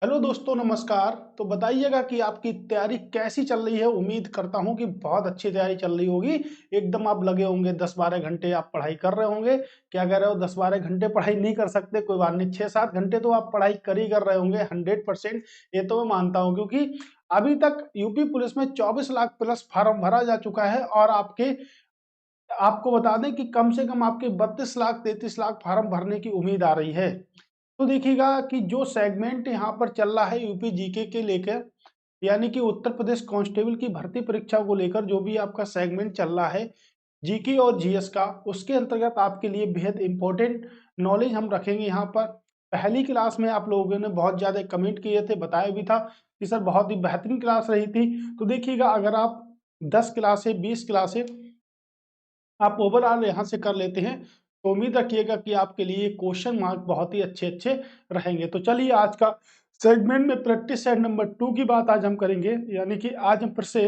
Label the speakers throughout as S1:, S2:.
S1: Hello दोस्तों, नमस्कार। तो बताइएगा कि आपकी तैयारी कैसी चल रही है। उम्मीद करता हूँ कि बहुत अच्छी तैयारी चल रही होगी। एकदम आप लगे होंगे, 10-12 घंटे आप पढ़ाई कर रहे होंगे। क्या कह रहे हो, 10-12 घंटे पढ़ाई नहीं कर सकते, कोई बात नहीं, 6-7 घंटे तो आप पढ़ाई कर ही कर रहे होंगे 100%। ये तो मैं मानता हूँ, क्योंकि अभी तक यूपी पुलिस में 24 लाख प्लस फार्म भरा जा चुका है। और आपको बता दें कि कम से कम आपके 32 लाख 33 लाख फार्म भरने की उम्मीद आ रही है। तो देखिएगा कि जो सेगमेंट यहाँ पर चल रहा है यूपी जीके के लेकर, यानी कि उत्तर प्रदेश कांस्टेबल की भर्ती परीक्षा को लेकर जो भी आपका सेगमेंट चल रहा है जीके और जीएस का, उसके अंतर्गत आपके लिए बेहद इंपॉर्टेंट नॉलेज हम रखेंगे यहाँ पर। पहली क्लास में आप लोगों ने बहुत ज्यादा कमेंट किए थे, बताया भी था कि सर बहुत ही बेहतरीन क्लास रही थी। तो देखिएगा, अगर आप 10 क्लासें 20 क्लासें आप ओवरऑल यहाँ से कर लेते हैं, तो उम्मीद रखिएगा कि आपके लिए क्वेश्चन मार्क बहुत ही अच्छे अच्छे रहेंगे। तो चलिए, आज का सेगमेंट में प्रैक्टिस सेट नंबर 2 की बात आज हम करेंगे, यानी कि आज हम फिर से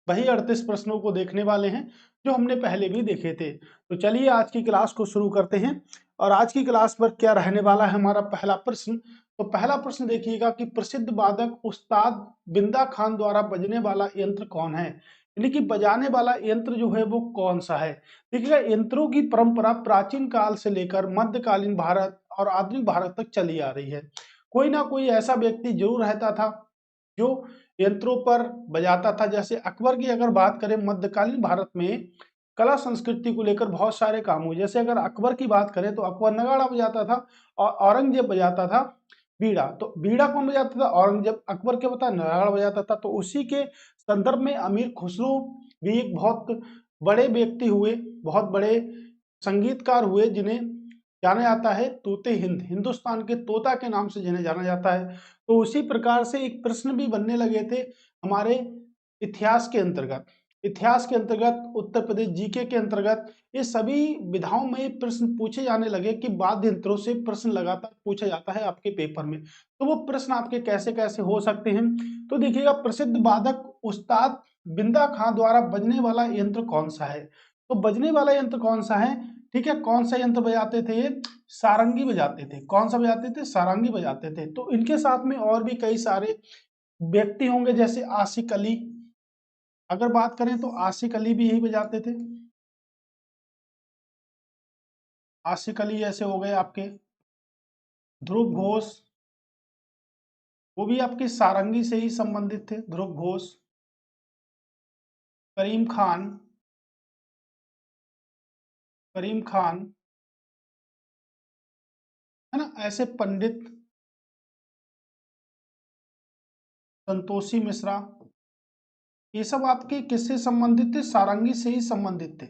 S1: वही 38 प्रश्नों को देखने वाले हैं जो हमने पहले भी देखे थे। तो चलिए, आज की क्लास को शुरू करते हैं। और आज की क्लास पर क्या रहने वाला है हमारा पहला प्रश्न। तो पहला प्रश्न देखिएगा कि प्रसिद्ध वादक उस्ताद बिंदा खान द्वारा बजने वाला यंत्र कौन है, यानी कि बजाने वाला यंत्र जो है वो कौन सा है। देखिएगा, यंत्रों की परंपरा प्राचीन काल से लेकर मध्यकालीन भारत और आधुनिक भारत तक चली आ रही है। कोई ना कोई ऐसा व्यक्ति जरूर रहता था जो यंत्रों पर बजाता था। जैसे अकबर की अगर बात करें, मध्यकालीन भारत में कला संस्कृति को लेकर बहुत सारे काम हुए। जैसे अगर अकबर की बात करें तो अकबर नगाड़ा बजाता था और औरंगजेब बजाता था बीड़ा। तो बीड़ा कौन बजाता था? औरंगजेब। अकबर क्या बता, नगाड़ा बजाता था। तो उसी के संदर्भ में अमीर खुसरो भी एक बहुत बड़े व्यक्ति हुए, बहुत बड़े संगीतकार हुए, जिन्हें जाना जाता है तोते हिंद, हिंदुस्तान के तोता के नाम से जिन्हें जाना जाता है। तो उसी प्रकार से एक प्रश्न भी बनने लगे थे हमारे इतिहास के अंतर्गत। इतिहास के अंतर्गत, उत्तर प्रदेश जीके के अंतर्गत, ये सभी विधाओं में प्रश्न पूछे जाने लगे कि वाद्य यंत्रों से प्रश्न लगातार पूछा जाता है आपके पेपर में। तो वो प्रश्न आपके कैसे कैसे हो सकते हैं। तो देखिएगा, प्रसिद्ध वादक उस्ताद बिंदा खां द्वारा बजने वाला यंत्र कौन सा है। तो बजने वाला यंत्र कौन सा है, ठीक है, कौन सा यंत्र बजाते थे ये? सारंगी बजाते थे। कौन सा बजाते थे? सारंगी बजाते थे। तो इनके साथ में और भी कई सारे व्यक्ति होंगे, जैसे आशिक अली। अगर बात करें तो आशिक अली भी यही बजाते थे। आशिक अली ऐसे हो गए आपके। ध्रुव घोष, वो भी आपके सारंगी से ही संबंधित थे, ध्रुव घोष। करीम खान, करीम खान, है ना, ऐसे पंडित। संतोषी मिश्रा, ये सब आपके किससे संबंधित थे? सारंगी से ही संबंधित थे।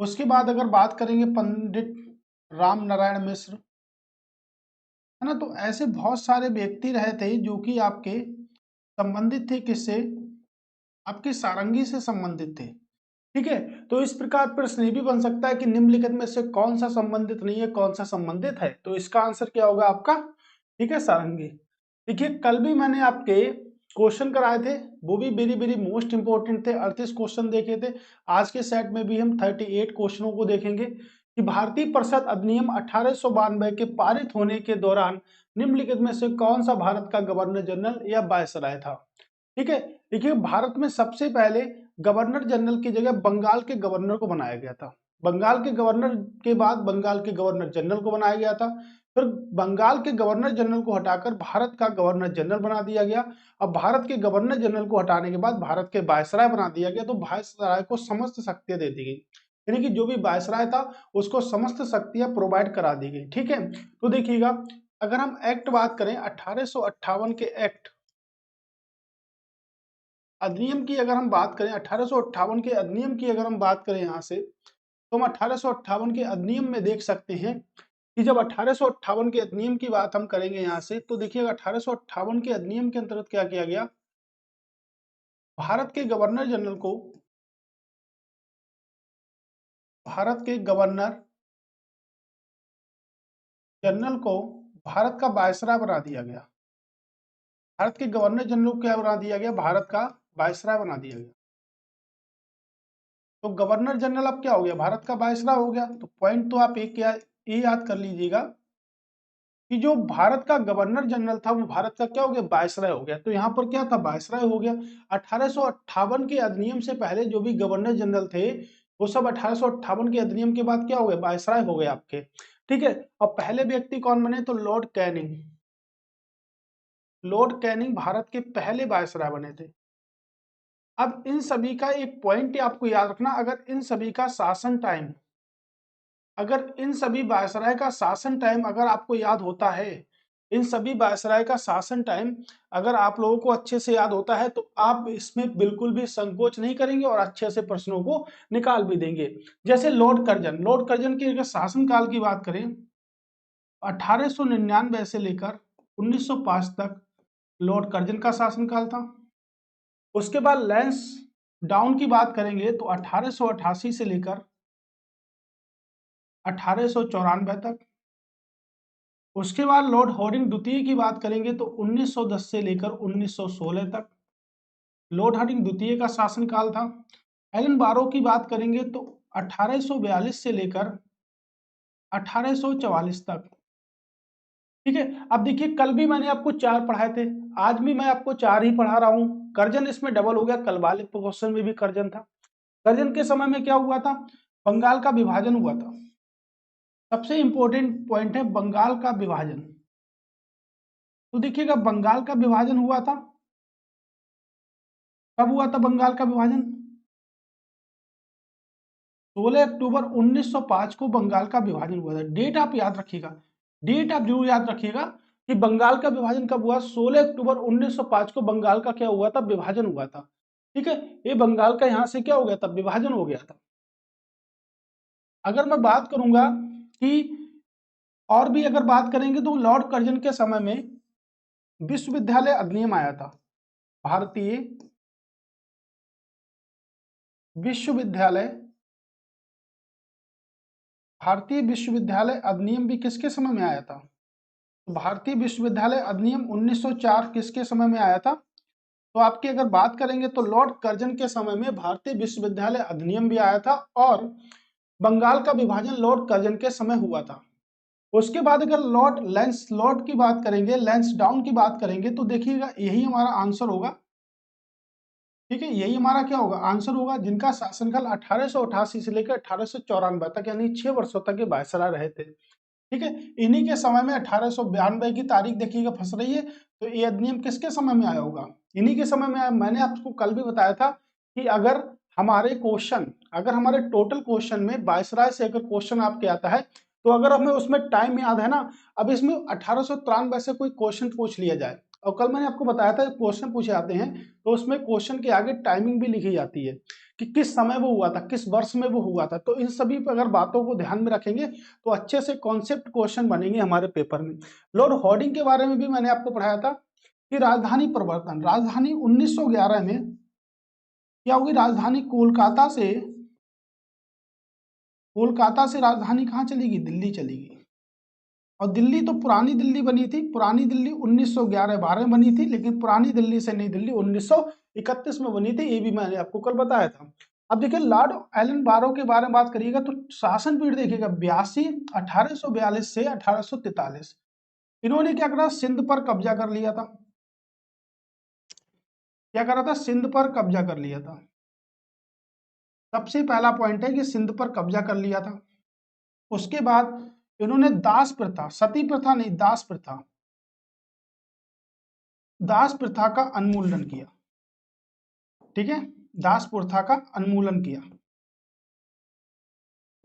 S1: उसके बाद अगर बात करेंगे पंडित राम नारायण मिश्र, है ना, तो ऐसे बहुत सारे व्यक्ति रहे थे जो कि आपके संबंधित थे किससे? आपके सारंगी से संबंधित थे। ठीक है। तो इस प्रकार प्रश्न ये भी बन सकता है कि निम्नलिखित में से कौन सा संबंधित नहीं है, कौन सा संबंधित है। तो इसका आंसर क्या होगा आपका? ठीक है, सारंगी। देखिए, कल भी मैंने आपके क्वेश्चन कराए थे, वो भी वेरी वेरी मोस्ट इंपोर्टेंट थे। 38 क्वेश्चन देखे थे। आज के सेट में भी हम 38 क्वेश्चनों को देखेंगे कि भारतीय परिषद अधिनियम 1892 के पारित होने के दौरान निम्नलिखित में से कौन सा भारत का गवर्नर जनरल या वायसराय था। ठीक है। देखिए, भारत में सबसे पहले गवर्नर जनरल की जगह बंगाल के गवर्नर को बनाया गया था। बंगाल के गवर्नर के बाद बंगाल के गवर्नर जनरल को बनाया गया था। फिर बंगाल के गवर्नर जनरल को हटाकर भारत का गवर्नर जनरल बना दिया गया। अब भारत के गवर्नर जनरल को हटाने के बाद भारत के वायसराय बना दिया गया। तो वायसराय को समस्त शक्तियां दे दी गई, यानी कि जो भी वायसराय था उसको समस्त शक्तियां प्रोवाइड करा दी गई। ठीक है। तो देखिएगा, अगर हम एक्ट बात करें 1858 के एक्ट अधिनियम की, अगर हम बात करें 1858 के अधिनियम की, अगर हम बात करें यहाँ से, तो हम 1858 के अधिनियम में देख सकते हैं कि जब 1858 के अधिनियम की बात हम करेंगे यहाँ से, तो देखिएगा 1858 के अधिनियम के अंतर्गत क्या किया गया। भारत के गवर्नर जनरल को, भारत के गवर्नर जनरल को भारत का वायसराय बना दिया गया। भारत के गवर्नर जनरल को क्या बना दिया गया? भारत का वायसराय बना दिया गया। तो गवर्नर जनरल अब क्या हो गया? भारत का वायसराय हो गया। तो पॉइंट तो आप एक ये याद कर लीजिएगा कि जो भारत का गवर्नर जनरल था वो भारत का क्या हो गया, वायसराय हो गया। तो यहाँ पर क्या था, वायसराय हो गया। 1858 के अधिनियम से पहले जो भी गवर्नर जनरल थे वो सब 1858 के अधिनियम के बाद क्या हो गए, वायसराय हो गए आपके। ठीक है। और पहले व्यक्ति कौन बने, तो Lord Canning. Lord Canning Bharat के पहले वायसराय बने थे। अब इन सभी का एक पॉइंट आपको याद रखना, अगर इन सभी का शासन टाइम, अगर इन सभी वायसराय का शासन टाइम अगर आपको याद होता है, इन सभी वायसराय का शासन टाइम अगर आप लोगों को अच्छे से याद होता है तो आप इसमें बिल्कुल भी संकोच नहीं करेंगे और अच्छे से प्रश्नों को निकाल भी देंगे। जैसे लॉर्ड कर्जन, लॉर्ड कर्जन के अगर शासन काल की बात करें, 1899 से लेकर 1905 तक लॉर्ड कर्जन का शासनकाल था। उसके बाद लैंस डाउन की बात करेंगे तो 1888 से लेकर 1894 तक। उसके बाद लॉर्ड हॉर्डिंग द्वितीय की बात करेंगे तो 1910 से लेकर 1916 तक लॉर्ड हॉर्डिंग द्वितीय का शासनकाल था। एलन बारो की बात करेंगे तो 1842 से लेकर 1844 तक। ठीक है। अब देखिए कल भी मैंने आपको 4 पढ़ाए थे, आज भी मैं आपको 4 ही पढ़ा रहा हूं। कर्जन इसमें डबल हो गया, कल वाले क्वेश्चन में भी कर्जन था। कर्जन के समय में क्या हुआ था, बंगाल का विभाजन हुआ था। सबसे इंपॉर्टेंट पॉइंट है बंगाल का विभाजन। तो देखिएगा बंगाल का विभाजन हुआ था, कब हुआ था बंगाल का विभाजन, 16 अक्टूबर 1905 को बंगाल का विभाजन हुआ था। डेट आप याद रखिएगा, डेट आप जरूर याद रखिएगा कि बंगाल का विभाजन कब हुआ, 16 अक्टूबर 1905 को बंगाल का क्या हुआ था, विभाजन हुआ था। ठीक है। ये बंगाल का यहां से क्या हो गया था, विभाजन हो गया था। अगर मैं बात करूंगा कि और भी अगर बात करेंगे तो लॉर्ड कर्जन के समय में विश्वविद्यालय अधिनियम आया था। भारतीय विश्वविद्यालय, भारतीय विश्वविद्यालय अधिनियम भी किसके समय में आया था, भारतीय विश्वविद्यालय अधिनियम 1904 किसके समय में आया था, तो आपकी अगर बात करेंगे तो लॉर्ड कर्जन के समय में भारतीय विश्वविद्यालय अधिनियम भी आया था और बंगाल का विभाजन लॉर्ड कर्जन के समय हुआ था। उसके बाद अगर लॉर्ड लैंसलॉट की बात करेंगे, लैंसडाउन की बात करेंगे तो देखिएगा यही हमारा आंसर होगा। ठीक है, यही हमारा क्या होगा, आंसर होगा, जिनका शासनकाल 1888 से लेकर 1894 तक यानी 6 वर्षों तक ये वायसराय रहे थे। ठीक है। इन्हीं के समय में 1892 की तारीख देखिएगा फंस रही है, तो ये अधिनियम किसके समय में आया होगा, इन्हीं के समय में आया। मैंने आपको कल भी बताया था कि अगर हमारे क्वेश्चन, अगर हमारे टोटल क्वेश्चन में वायसराय से अगर क्वेश्चन आपके आता है तो अगर हमें उसमें टाइम याद है ना, अब इसमें 1893 से कोई क्वेश्चन पूछ लिया जाए, और कल मैंने आपको बताया था क्वेश्चन पूछे जाते हैं तो उसमें क्वेश्चन के आगे टाइमिंग भी लिखी जाती है कि किस समय वो हुआ था, किस वर्ष में वो हुआ था। तो इन सभी पर अगर बातों को ध्यान में रखेंगे तो अच्छे से कॉन्सेप्ट क्वेश्चन बनेंगे हमारे पेपर में। लॉर्ड हॉर्डिंग के बारे में भी मैंने आपको पढ़ाया था कि राजधानी परिवर्तन, राजधानी 1911 में क्या होगी, राजधानी कोलकाता से राजधानी कहाँ चलेगी, दिल्ली चलेगी। और दिल्ली तो पुरानी दिल्ली बनी थी, पुरानी दिल्ली 1911-12 में बनी थी, लेकिन पुरानी दिल्ली से नई दिल्ली 1931 में बनी थी, ये भी मैंने आपको कल बताया था। अब देखिए लॉर्ड एलन बारो के बारे में बात करिएगा तो शासन पीरियड देखिएगा 1842 से 1843। इन्होंने क्या करा, सिंध पर कब्जा कर लिया था। क्या करा था, सिंध पर कब्जा कर लिया था। सबसे पहला पॉइंट है कि सिंध पर कब्जा कर लिया था। उसके बाद इन्होंने दास प्रथा, सती प्रथा नहीं, दास प्रथा का उन्मूलन किया। ठीक है, दास प्रथा का उन्मूलन किया।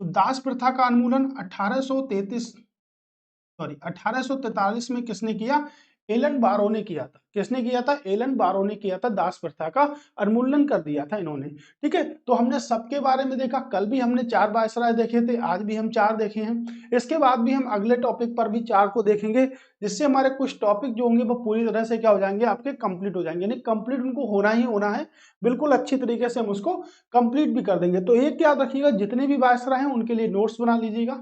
S1: तो दास प्रथा का उन्मूलन 1843 में किसने किया, एलन बारो ने किया था। किसने किया था, एलन बारो ने किया था, दास प्रथा का उन्मूलन कर दिया था इन्होंने। ठीक है, तो हमने सबके बारे में देखा, कल भी हमने 4 वायसराय देखे थे, आज भी हम 4 देखे हैं। इसके बाद भी हम अगले टॉपिक पर भी 4 को देखेंगे, जिससे हमारे कुछ टॉपिक जो होंगे वो पूरी तरह से क्या हो जाएंगे, आपके कंप्लीट हो जाएंगे। यानी कंप्लीट उनको होना ही होना है, बिल्कुल अच्छी तरीके से हम उसको कंप्लीट भी कर देंगे। तो एक याद रखिएगा, जितने भी वायसराय हैं उनके लिए नोट्स बना लीजिएगा।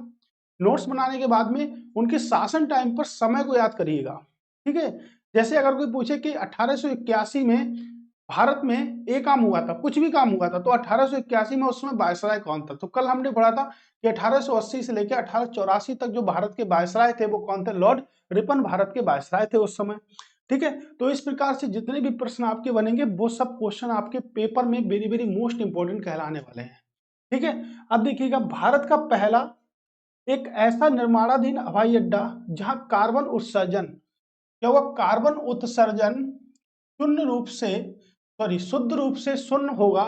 S1: नोट्स बनाने के बाद में उनके शासन टाइम पर समय को याद करिएगा। ठीक है, जैसे अगर कोई पूछे कि 1881 में भारत में एक काम हुआ था, कुछ भी काम हुआ था, तो 1881 में उस समय वायसराय कौन था? तो कल हमने पढ़ा था कि 1880 से लेकर 1884 तक जो भारत के वायसराय थे वो कौन थे? लॉर्ड रिपन भारत के वायसराय थे उस समय। ठीक है, तो इस प्रकार से जितने भी प्रश्न आपके बनेंगे वो सब क्वेश्चन आपके पेपर में वेरी वेरी मोस्ट इंपोर्टेंट कहलाने वाले हैं। ठीक है, अब देखिएगा, भारत का पहला एक ऐसा निर्माणाधीन हवाई अड्डा जहां कार्बन उत्सर्जन, क्या हुआ? कार्बन उत्सर्जन शून्य रूप से, सॉरी, शुद्ध रूप से शून्य होगा,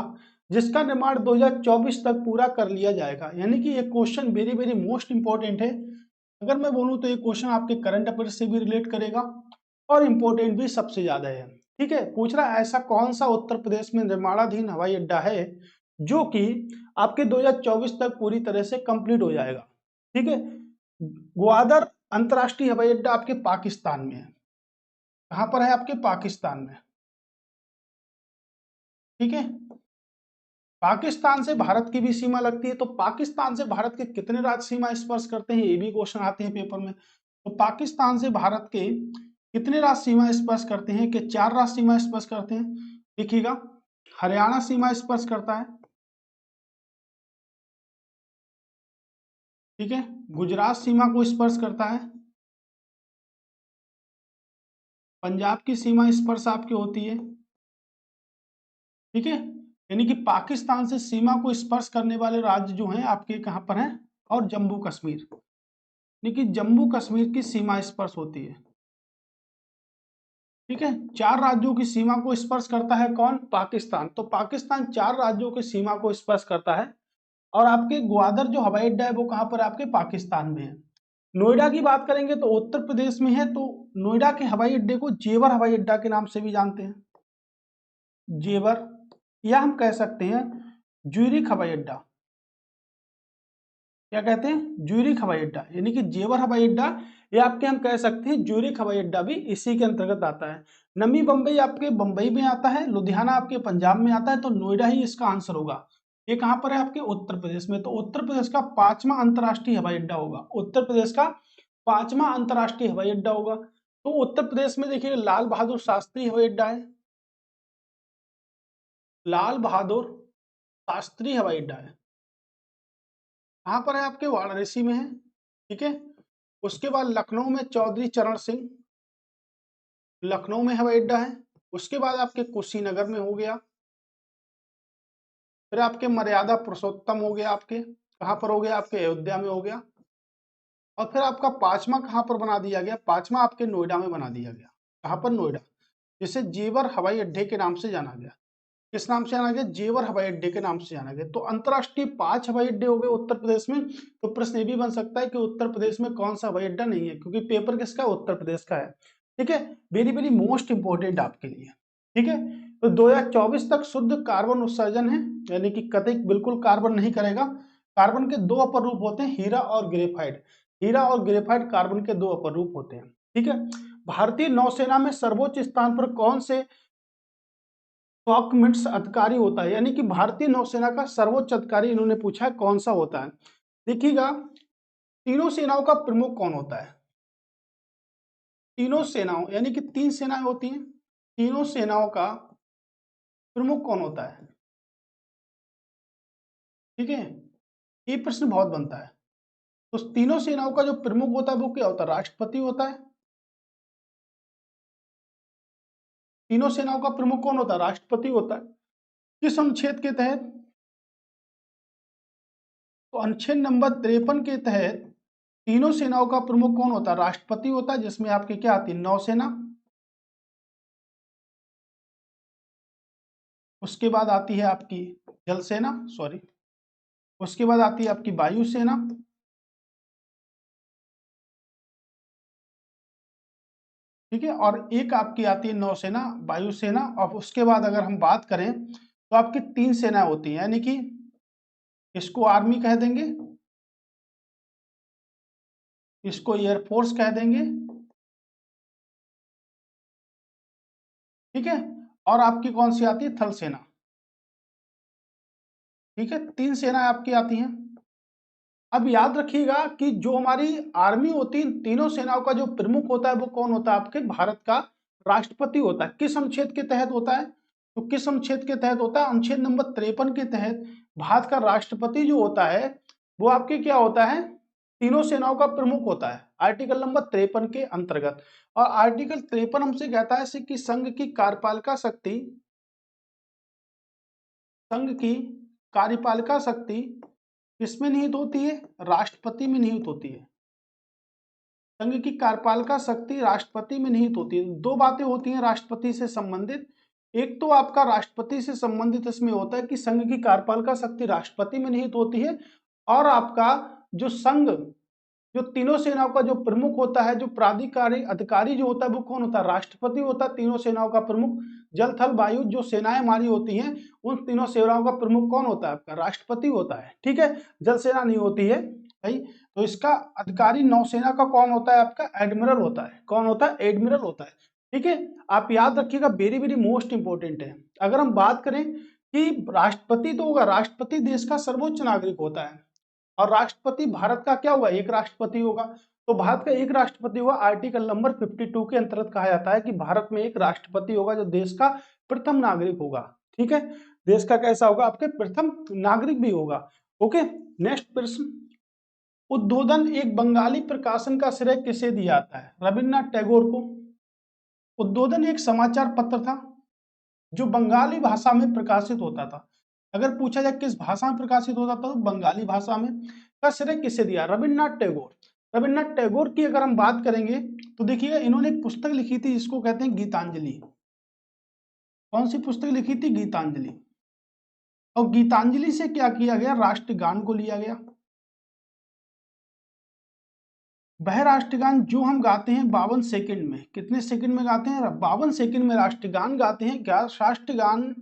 S1: जिसका निर्माण 2024 तक पूरा कर लिया जाएगा। यानी कि ये question very very most important है। अगर मैं बोलूं तो ये क्वेश्चन आपके करंट अफेयर से भी रिलेट करेगा और इंपॉर्टेंट भी सबसे ज्यादा है। ठीक है, पूछ रहा है ऐसा कौन सा उत्तर प्रदेश में निर्माणाधीन हवाई अड्डा है जो कि आपके 2024 तक पूरी तरह से कंप्लीट हो जाएगा। ठीक है, ग्वादर अंतर्राष्ट्रीय हवाई अड्डा आपके पाकिस्तान में है। कहां पर है? आपके पाकिस्तान में। ठीक है, पाकिस्तान से भारत की भी सीमा लगती है, तो पाकिस्तान से भारत के कितने राज्य सीमा स्पर्श करते हैं, ये भी क्वेश्चन आते हैं पेपर में। तो पाकिस्तान से भारत के कितने राज्य सीमा स्पर्श करते हैं? कि 4 राज्य सीमा स्पर्श करते हैं। देखिएगा, हरियाणा सीमा स्पर्श करता है। ठीक है, गुजरात सीमा को स्पर्श करता है। पंजाब की सीमा स्पर्श आपकी होती है। ठीक है, यानी कि पाकिस्तान से सीमा को स्पर्श करने वाले राज्य जो हैं आपके कहां पर हैं? और जम्मू कश्मीर, यानी कि जम्मू कश्मीर की सीमा स्पर्श होती है। ठीक है, 4 राज्यों की सीमा को स्पर्श करता है कौन? पाकिस्तान। तो पाकिस्तान 4 राज्यों की सीमा को स्पर्श करता है। और आपके ग्वादर जो हवाई अड्डा है वो कहां पर? आपके पाकिस्तान में है। नोएडा की बात करेंगे तो उत्तर प्रदेश में है, तो नोएडा के हवाई अड्डे को जेवर हवाई अड्डा के नाम से भी जानते हैं। जेवर, या हम कह सकते हैं ज्यूरिख हवाई अड्डा। क्या कहते हैं? ज्यूरिख हवाई अड्डा, यानी कि जेवर हवाई अड्डा, या आपके हम कह सकते हैं ज्यूरिख हवाई अड्डा भी इसी के अंतर्गत आता है। नमी बम्बई आपके बम्बई में आता है, लुधियाना आपके पंजाब में आता है, तो नोएडा ही इसका आंसर होगा। ये कहां पर है? आपके उत्तर प्रदेश में। तो उत्तर प्रदेश का 5वां अंतर्राष्ट्रीय हवाई अड्डा होगा। उत्तर प्रदेश का 5वां अंतर्राष्ट्रीय हवाई अड्डा होगा। तो उत्तर प्रदेश में देखिए लाल बहादुर शास्त्री हवाई अड्डा है। लाल बहादुर शास्त्री हवाई अड्डा है। कहां पर है? आपके वाराणसी में है। ठीक है, उसके बाद लखनऊ में चौधरी चरण सिंह, लखनऊ में हवाई अड्डा है। उसके बाद आपके कुशीनगर में हो गया। फिर आपके मर्यादा पुरुषोत्तम हो गया। आपके कहां पर हो गया? आपके अयोध्या में हो गया। और फिर आपका 5वां कहां पर बना दिया गया? 5वां आपके नोएडा में बना दिया गया। कहां पर? नोएडा, जिसे जेवर हवाई अड्डे के नाम से जाना गया। किस नाम से जाना गया? जेवर हवाई अड्डे के नाम से जाना गया। तो अंतरराष्ट्रीय 5 हवाई अड्डे हो गए उत्तर प्रदेश में। तो प्रश्न ये भी बन सकता है कि उत्तर प्रदेश में कौन सा हवाई अड्डा नहीं है, क्योंकि पेपर किसका? उत्तर प्रदेश का है। ठीक है, वेरी वेरी मोस्ट इंपोर्टेंट आपके लिए। ठीक है, तो 2024 तक शुद्ध कार्बन उत्सर्जन है, यानी कि कतई बिल्कुल कार्बन नहीं करेगा। कार्बन के 2 अपर रूप होते हैं, हीरा और ग्रेफाइट। हीरा और ग्रेफाइट कार्बन के 2 अपर रूप होते हैं। ठीक है, भारतीय नौसेना में सर्वोच्च स्थान पर कौन से मिट्स अधिकारी होता है? यानी कि भारतीय नौसेना का सर्वोच्च अधिकारी इन्होंने पूछा है कौन सा होता है। देखिएगा, तीनों सेनाओं का प्रमुख कौन होता है? तीनों सेनाओं, यानी कि 3 सेनाएं होती हैं, तीनों सेनाओं का प्रमुख कौन होता है? ठीक है, ये प्रश्न बहुत बनता है। तो तीनों सेनाओं का जो प्रमुख होता है वो क्या होता है? राष्ट्रपति होता है। तीनों सेनाओं का प्रमुख कौन होता है? राष्ट्रपति होता है। किस अनुच्छेद के तहत? तो अनुच्छेद नंबर 53 के तहत तीनों सेनाओं का प्रमुख कौन होता है? राष्ट्रपति होता है, जिसमें आपकी क्या आती है? नौसेना, उसके बाद आती है आपकी जल सेना, सॉरी, उसके बाद आती है आपकी वायुसेना, ठीक है, और एक आपकी आती है नौसेना, वायुसेना। और उसके बाद अगर हम बात करें तो आपकी 3 सेनाएं होती हैं, यानी कि इसको आर्मी कह देंगे, इसको एयरफोर्स कह देंगे। ठीक है, और आपकी कौन सी आती है? थल सेना। ठीक है, 3 सेनाएं आपकी आती हैं। अब याद रखिएगा कि जो हमारी आर्मी होती है, तीनों सेनाओं का जो प्रमुख होता है वो कौन होता है? आपके भारत का राष्ट्रपति होता है। किस अनुच्छेद के तहत होता है? तो किस अनुच्छेद के तहत होता है? अनुच्छेद नंबर 53 के तहत भारत का राष्ट्रपति जो होता है वो आपके क्या होता है? तीनों सेनाओं का प्रमुख होता है, आर्टिकल नंबर 53 के अंतर्गत। और आर्टिकल 53 हमसे कहता है कि संघ की कार्यपालिका शक्ति किसमें निहित होती है? राष्ट्रपति में निहित होती है। संघ की कार्यपालिका शक्ति राष्ट्रपति में निहित होती है। दो बातें होती हैं राष्ट्रपति से संबंधित। एक तो आपका राष्ट्रपति से संबंधित इसमें होता है कि संघ की कार्यपालिका शक्ति राष्ट्रपति में निहित होती है, और आपका जो संघ, जो तीनों सेनाओं का जो प्रमुख होता है, जो प्राधिकारी अधिकारी जो होता है वो कौन होता है? राष्ट्रपति होता है। तीनों सेनाओं का प्रमुख, जल थल वायु जो सेनाएं हमारी होती हैं उन तीनों सेनाओं का प्रमुख कौन होता है? आपका राष्ट्रपति होता है। ठीक है, जल सेना नहीं होती है भाई। तो इसका अधिकारी नौसेना का कौन होता है? आपका एडमिरल होता है। कौन होता है? एडमिरल होता है। ठीक है, आप याद रखिएगा, वेरी वेरी मोस्ट इंपोर्टेंट है। अगर हम बात करें कि राष्ट्रपति तो होगा, राष्ट्रपति देश का सर्वोच्च नागरिक होता है, और राष्ट्रपति भारत का क्या होगा? एक राष्ट्रपति होगा। तो भारत का एक राष्ट्रपति होगा, आर्टिकल नंबर 52 के अंतर्गत कहा जाता है कि भारत में एक राष्ट्रपति होगा जो देश का प्रथम नागरिक होगा। ठीक है, देश का कैसा होगा? आपके प्रथम नागरिक भी होगा। ओके, नेक्स्ट प्रश्न, उद्बोधन एक बंगाली प्रकाशन का श्रेय किसे दिया जाता है? रविन्द्रनाथ टैगोर को। उद्बोधन एक समाचार पत्र था जो बंगाली भाषा में प्रकाशित होता था। अगर पूछा जाए किस भाषा में प्रकाशित होता था, तो बंगाली भाषा में। का श्रेय किसे दिया? रविन्द्रनाथ टैगोर। रविन्द्रनाथ टैगोर की अगर हम बात करेंगे तो देखिएगा, इन्होंने एक पुस्तक लिखी थी जिसको कहते हैं गीतांजलि। कौन सी पुस्तक लिखी थी? गीतांजलि। और गीतांजलि से क्या किया गया? राष्ट्रगान को लिया गया। वह राष्ट्रगान जो हम गाते हैं 52 सेकंड में, कितने सेकंड में गाते हैं? 52 सेकंड में राष्ट्रगान गाते हैं। क्या राष्ट्रगान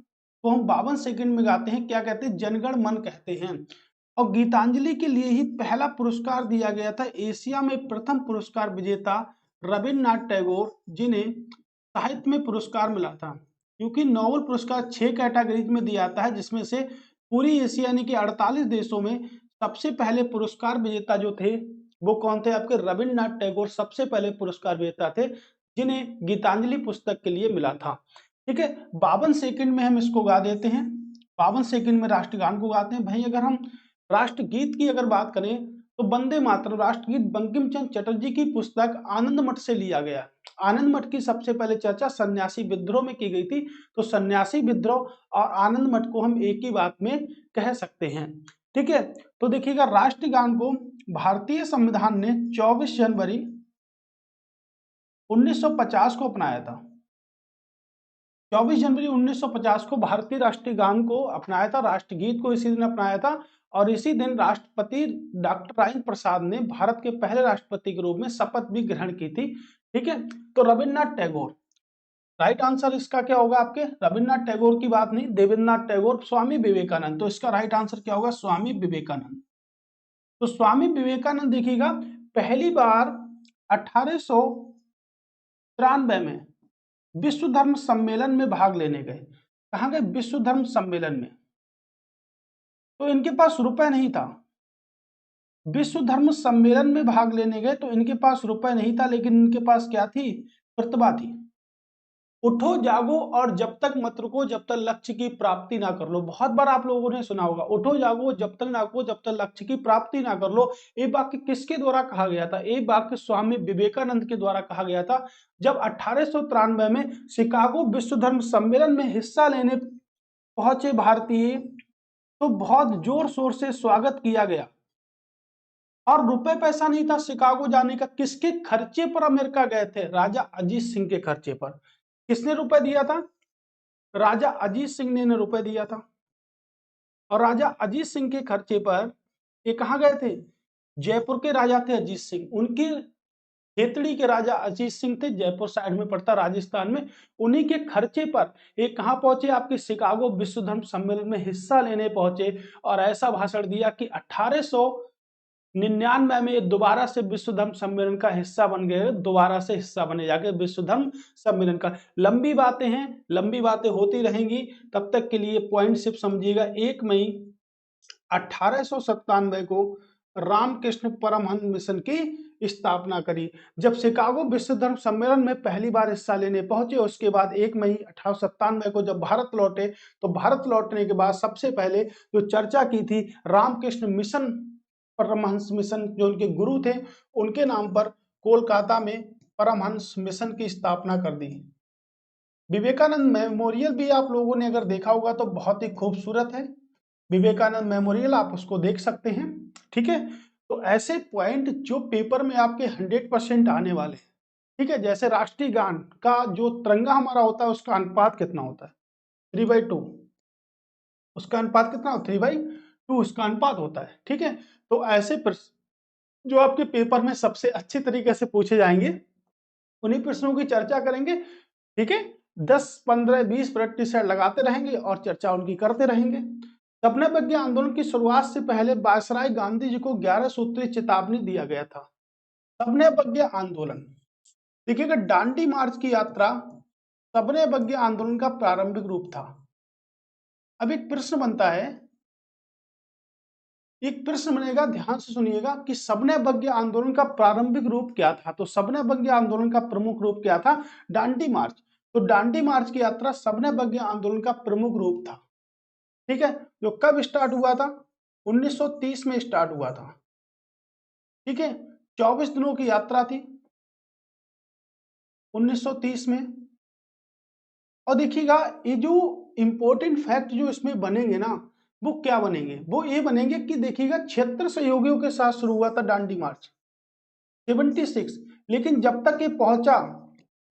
S1: को हम 52 सेकंड में गाते हैं? क्या कहते हैं? जनगण मन कहते हैं। और गीतांजलि के लिए ही पहला पुरस्कार दिया गया था एशिया में प्रथम पुरस्कार विजेता रविन्द्रनाथ टैगोर, जिन्हें साहित्य में पुरस्कार मिला था। क्योंकि नोबेल पुरस्कार 6 कैटेगरीज में दिया जाता है, जिसमें से पूरी एशिया यानी कि 48 देशों में सबसे पहले पुरस्कार विजेता जो थे वो कौन थे? आपके रविन्द्रनाथ टैगोर सबसे पहले पुरस्कार विजेता थे जिन्हें गीतांजलि पुस्तक के लिए मिला था। ठीक है, 52 सेकंड में हम इसको गा देते हैं, 52 सेकंड में राष्ट्रगान को गाते हैं। भाई अगर हम राष्ट्रगीत की अगर बात करें तो वंदे मातरम राष्ट्रगीत बंकिम चंद्र चटर्जी की पुस्तक आनंद मठ से लिया गया। आनंद मठ की सबसे पहले चर्चा सन्यासी विद्रोह में की गई थी। तो सन्यासी विद्रोह और आनंद मठ को हम एक ही बात में कह सकते हैं। ठीक है, तो देखिएगा, राष्ट्रगान को भारतीय संविधान ने 24 जनवरी 1950 को अपनाया था। 24 जनवरी 1950 को भारतीय राष्ट्रीय गान को अपनाया था, राष्ट्रगीत को इसी दिन अपनाया था। और इसी दिन राष्ट्रपति डॉक्टर राजेंद्र प्रसाद ने भारत के पहले राष्ट्रपति के रूप में शपथ भी ग्रहण की थी। ठीक है, तो रविन्द्रनाथ टैगोर, राइट आंसर इसका क्या होगा? आपके रविन्द्रनाथ टैगोर की बात नहीं, देवेंद्रनाथ टैगोर, स्वामी विवेकानंद। तो इसका राइट आंसर क्या होगा? स्वामी विवेकानंद। तो स्वामी विवेकानंद देखिएगा, पहली बार 1893 में विश्व धर्म सम्मेलन में भाग लेने गए। कहाँ गए? विश्व धर्म सम्मेलन में। तो इनके पास रुपए नहीं था, विश्व धर्म सम्मेलन में भाग लेने गए तो इनके पास रुपए नहीं था, लेकिन इनके पास क्या थी? प्रतिभा थी। उठो जागो और जब तक मत रुको जब तक लक्ष्य की प्राप्ति ना कर लो। बहुत बार आप लोगों ने सुना होगा, उठो जागो जब तक ना रुको जब तक लक्ष्य की प्राप्ति ना कर लो। ये वाक्य किसके द्वारा कहा गया था? ये वाक्य स्वामी विवेकानंद के द्वारा कहा गया था, जब 1893 में शिकागो विश्व धर्म सम्मेलन में हिस्सा लेने पहुंचे भारतीय, तो बहुत जोर शोर से स्वागत किया गया। और रुपए पैसा नहीं था शिकागो जाने का। किसके खर्चे पर अमेरिका गए थे? राजा अजीत सिंह के खर्चे पर। किसने रुपए दिया था? राजा अजीत सिंह ने रुपए दिया था। और राजा अजीत सिंह के खर्चे पर ये कहाँ गए थे? जयपुर के राजा थे अजीत सिंह, उनकी खेतड़ी के राजा अजीत सिंह थे, जयपुर साइड में पड़ता राजस्थान में। उन्हीं के खर्चे पर ये कहाँ पहुंचे? आपके शिकागो विश्व धर्म सम्मेलन में हिस्सा लेने पहुंचे और ऐसा भाषण दिया कि 1899 में दोबारा से विश्व धर्म सम्मेलन का हिस्सा बन गए, दोबारा से हिस्सा बने जाके विश्व धर्म सम्मेलन का। लंबी बातें हैं, लंबी बातें होती रहेंगी, तब तक के लिए पॉइंट सिर्फ समझिएगा। 1 मई 1897 को रामकृष्ण परमहंस मिशन की स्थापना करी। जब शिकागो विश्व धर्म सम्मेलन में पहली बार हिस्सा लेने पहुंचे, उसके बाद 1 मई 1897 को जब भारत लौटे, तो भारत लौटने के बाद सबसे पहले जो चर्चा की थी रामकृष्ण मिशन, परमहंस मिशन जो उनके गुरु थे, उनके नाम पर कोलकाता में परमहंस मिशन की स्थापना कर दी। विवेकानंद मेमोरियल भी आप लोगों ने अगर देखा होगा तो बहुत ही खूबसूरत है, विवेकानंद मेमोरियल आप उसको देख सकते हैं। ठीक है, तो ऐसे पॉइंट जो पेपर में आपके 100% आने वाले हैं। ठीक है, जैसे राष्ट्रीय गान का जो तिरंगा हमारा होता है उसका अनुपात कितना होता है, 3/2, उसका अनुपात कितना, 3/2 उसका अनुपात होता है। ठीक है, तो ऐसे प्रश्न जो आपके पेपर में सबसे अच्छे तरीके से पूछे जाएंगे, उन्हीं प्रश्नों की चर्चा करेंगे। ठीक है, 10, 15, 20 प्रतिशत लगाते रहेंगे और चर्चा उनकी करते रहेंगे। सपना प्रज्ञा आंदोलन की शुरुआत से पहले वायसराय गांधी जी को 11 सूत्रीय चेतावनी दिया गया था। सपना प्रज्ञा आंदोलन, देखिएगा दांडी मार्च की यात्रा सपना प्रज्ञा आंदोलन का प्रारंभिक रूप था। अब एक प्रश्न बनता है, एक प्रश्न बनेगा, ध्यान से सुनिएगा कि सपना प्रज्ञा आंदोलन का प्रारंभिक रूप क्या था। तो सपना प्रज्ञा आंदोलन का प्रमुख रूप क्या था, दांडी मार्च। तो दांडी मार्च की यात्रा सपना प्रज्ञा आंदोलन का प्रमुख रूप था। ठीक है, जो कब स्टार्ट हुआ था, 1930 में स्टार्ट हुआ था। ठीक है, 24 दिनों की यात्रा थी 1930 में। और देखिएगा ये जो इंपॉर्टेंट फैक्ट जो इसमें बनेंगे ना, वो क्या बनेंगे, वो ये बनेंगे कि देखिएगा क्षेत्र सहयोगियों के साथ शुरू हुआ था दांडी मार्च 76, लेकिन जब तक ये पहुंचा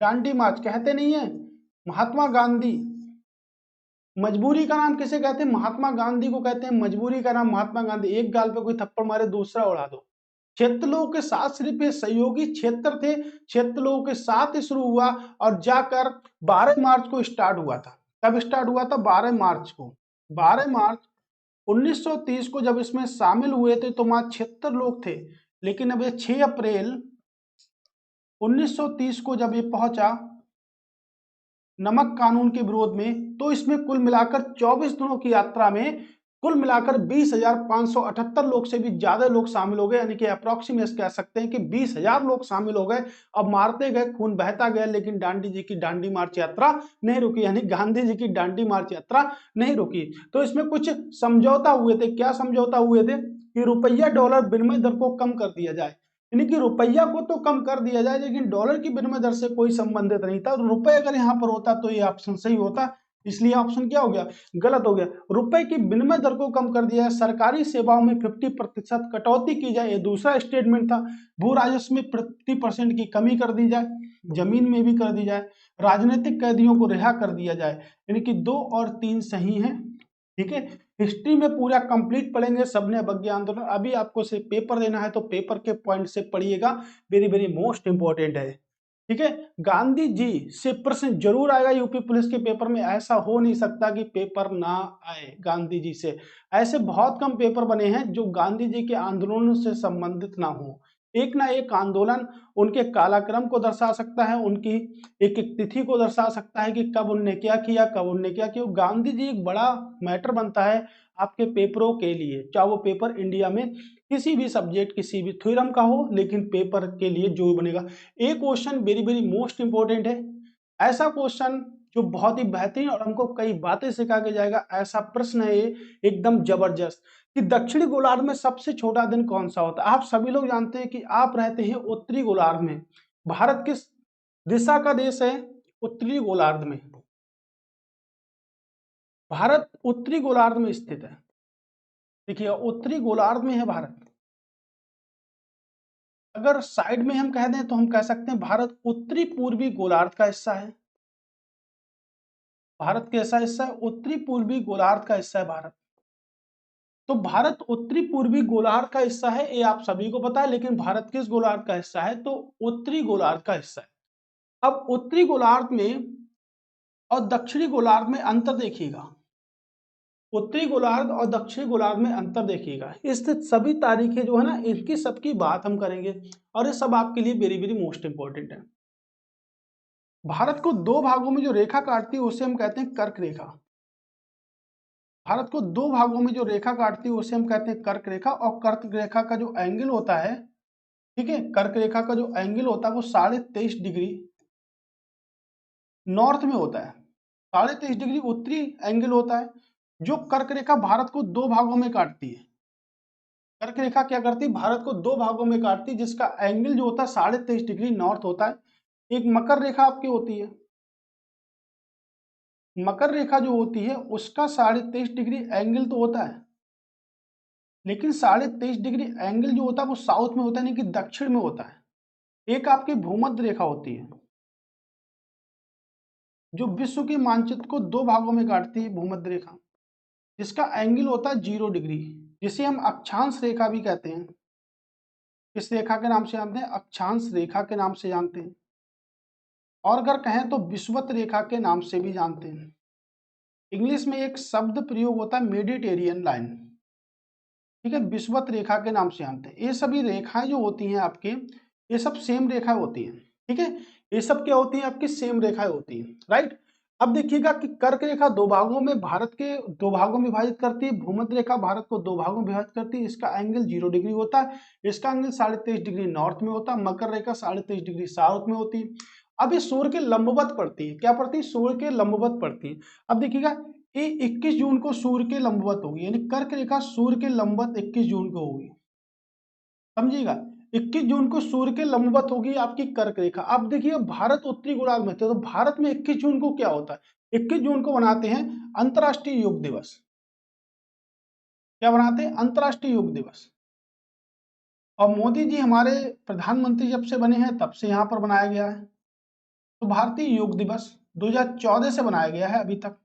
S1: दांडी मार्च, कहते नहीं है महात्मा गांधी, मजबूरी का नाम किसे कहते हैं, महात्मा गांधी को कहते हैं मजबूरी का नाम महात्मा गांधी। एक गाल पे कोई थप्पड़ मारे दूसरा उड़ा दो। क्षेत्र लोगों के साथ सिर्फ ये सहयोगी क्षेत्र थे, क्षेत्र लोगों के साथ ही शुरू हुआ और जाकर 12 मार्च को स्टार्ट हुआ था। कब स्टार्ट हुआ था, 12 मार्च को। 12 मार्च 1930 को जब इसमें शामिल हुए थे तो वहां 76 लोग थे, लेकिन अब ये 6 अप्रैल 1930 को जब ये पहुंचा नमक कानून के विरोध में, तो इसमें कुल मिलाकर 24 दिनों की यात्रा में कुल मिलाकर 20,578 लोग से भी ज्यादा लोग शामिल हो गए, यानी कि अप्रोक्सीमेट कह सकते हैं कि 20,000 लोग शामिल हो गए। अब मारते गए, खून बहता गया, लेकिन गांधी जी की दांडी मार्च यात्रा नहीं रुकी, यानी गांधी जी की दांडी मार्च यात्रा नहीं रुकी। तो इसमें कुछ समझौता हुए थे। क्या समझौता हुए थे, कि रुपया डॉलर विनिमय दर को कम कर दिया जाए, यानी कि रुपया को तो कम कर दिया जाए लेकिन डॉलर की विनिमय दर से कोई संबंधित नहीं था। रुपए अगर यहाँ पर होता तो ये ऑप्शन सही होता, इसलिए ऑप्शन क्या हो गया, गलत हो गया। रुपए की विनिमय दर को कम कर दिया है, सरकारी सेवाओं में 50% कटौती की जाए, ये दूसरा स्टेटमेंट था। भू राजस्व में 50% की कमी कर दी जाए, जमीन में भी कर दी जाए, राजनीतिक कैदियों को रिहा कर दिया जाए, यानी कि 2 और 3 सही है। ठीक है, हिस्ट्री में पूरा कंप्लीट पढ़ेंगे सबने अवज्ञा आंदोलन। अभी आपको सिर्फ पेपर देना है तो पेपर के पॉइंट से पढ़िएगा, वेरी वेरी मोस्ट इंपॉर्टेंट है। ठीक है, गांधी जी से प्रश्न जरूर आएगा यूपी पुलिस के पेपर में, ऐसा हो नहीं सकता कि पेपर ना आए गांधी जी से। ऐसे बहुत कम पेपर बने हैं जो गांधी जी के आंदोलनों से संबंधित ना हो। एक ना एक आंदोलन उनके कालाक्रम को दर्शा सकता है, उनकी एक एक तिथि को दर्शा सकता है कि कब उनने क्या किया, कब उनने क्या किया। गांधी जी एक बड़ा मैटर बनता है आपके पेपरों के लिए, चाहे वो पेपर इंडिया में किसी भी सब्जेक्ट किसी भी थ्योरम का हो, लेकिन पेपर के लिए जो बनेगा। एक question very very most important है, ऐसा क्वेश्चन जो बहुत ही बेहतरीन और हमको कई बातें सिखा के जाएगा, ऐसा प्रश्न है ये एकदम जबरदस्त, कि दक्षिणी गोलार्ध में सबसे छोटा दिन कौन सा होता है। आप सभी लोग जानते हैं कि आप रहते हैं उत्तरी गोलार्ध में। भारत किस दिशा का देश है, उत्तरी गोलार्ध में। भारत उत्तरी गोलार्ध में स्थित है। देखिए उत्तरी गोलार्ध में है भारत। अगर साइड में हम कह दें तो हम कह सकते हैं भारत उत्तरी पूर्वी गोलार्ध का हिस्सा है। भारत कैसा हिस्सा है, उत्तरी पूर्वी गोलार्ध का हिस्सा है भारत। तो भारत उत्तरी पूर्वी गोलार्ध का हिस्सा है, ये आप सभी को पता है, लेकिन भारत किस गोलार्ध का हिस्सा है, तो उत्तरी गोलार्ध का हिस्सा है। अब उत्तरी गोलार्ध में और दक्षिणी गोलार्ध में अंतर देखिएगा, उत्तरी गोलार्ध और दक्षिणी गोलार्ध में अंतर देखिएगा। इस सभी तारीखें जो है ना, इनकी सबकी बात हम करेंगे और ये सब आपके लिए वेरी वेरी मोस्ट इंपॉर्टेंट है। भारत को दो भागों में जो रेखा काटती है उसे हम कहते हैं कर्क रेखा। भारत को दो भागों में जो रेखा काटती है उसे हम कहते हैं कर्क रेखा। और कर्क रेखा का जो एंगल होता है, ठीक है, कर्क रेखा का जो एंगल होता है वो 23.5 डिग्री नॉर्थ में होता है, 23.5 डिग्री उत्तरी एंगल होता है। जो कर्क रेखा भारत को दो भागों में काटती है, कर्क रेखा क्या करती है, भारत को दो भागों में काटती है, जिसका एंगल जो होता है 23.5 डिग्री नॉर्थ होता है। एक मकर रेखा आपकी होती है, मकर रेखा जो होती है उसका 23.5 डिग्री एंगल तो होता है, लेकिन 23.5 डिग्री एंगल जो होता है वो साउथ में होता है, यानी कि दक्षिण में होता है। एक आपकी भूमध्य रेखा होती है जो विश्व के मानचित्र को दो भागों में काटती है, भूमध्य रेखा, जिसका एंगल होता है 0 डिग्री, जिसे हम अक्षांश रेखा भी कहते हैं। किस रेखा के नाम से जानते हैं, अक्षांश रेखा के नाम से जानते हैं, और अगर कहें तो विषुवत रेखा के नाम से भी जानते हैं। इंग्लिश में एक शब्द प्रयोग होता है मेडिटेरियन लाइन, ठीक है, विषुवत रेखा के नाम से जानते हैं। ये सभी रेखाएं जो होती हैं आपके, ये सब सेम रेखाएं होती हैं, ठीक है, ये सब क्या होती हैं आपकी, सेम रेखाएं होती हैं, राइट। अब देखिएगा कि कर्क रेखा दो भागों में, भारत के दो भागों में विभाजित करती है, भूमध्य रेखा भारत को दो भागों में विभाजित करती है, इसका एंगल 0 डिग्री होता है, इसका एंगल 23.5 डिग्री नॉर्थ में होता है, मकर रेखा 23.5 डिग्री साउथ में होती है। अब ये सूर्य के लंबवत पड़ती है, क्या पड़ती है, सूर्य के लंबवत पड़ती है। अब देखिएगा ये 21 जून को सूर्य के लंबवत होगी, यानी कर्क रेखा सूर्य के लंबवत 21 जून को होगी, समझिएगा, 21 जून को सूर्य के लंबवत होगी आपकी कर्क रेखा। अब देखिए भारत उत्तरी गोलार्ध में थे, तो भारत में 21 जून को क्या होता है, 21 जून को बनाते हैं अंतर्राष्ट्रीय योग दिवस। क्या बनाते हैं, अंतर्राष्ट्रीय योग दिवस। और मोदी जी हमारे प्रधानमंत्री जब से बने हैं तब से यहाँ पर बनाया गया है। तो भारतीय योग दिवस 2014 से बनाया गया है अभी तक।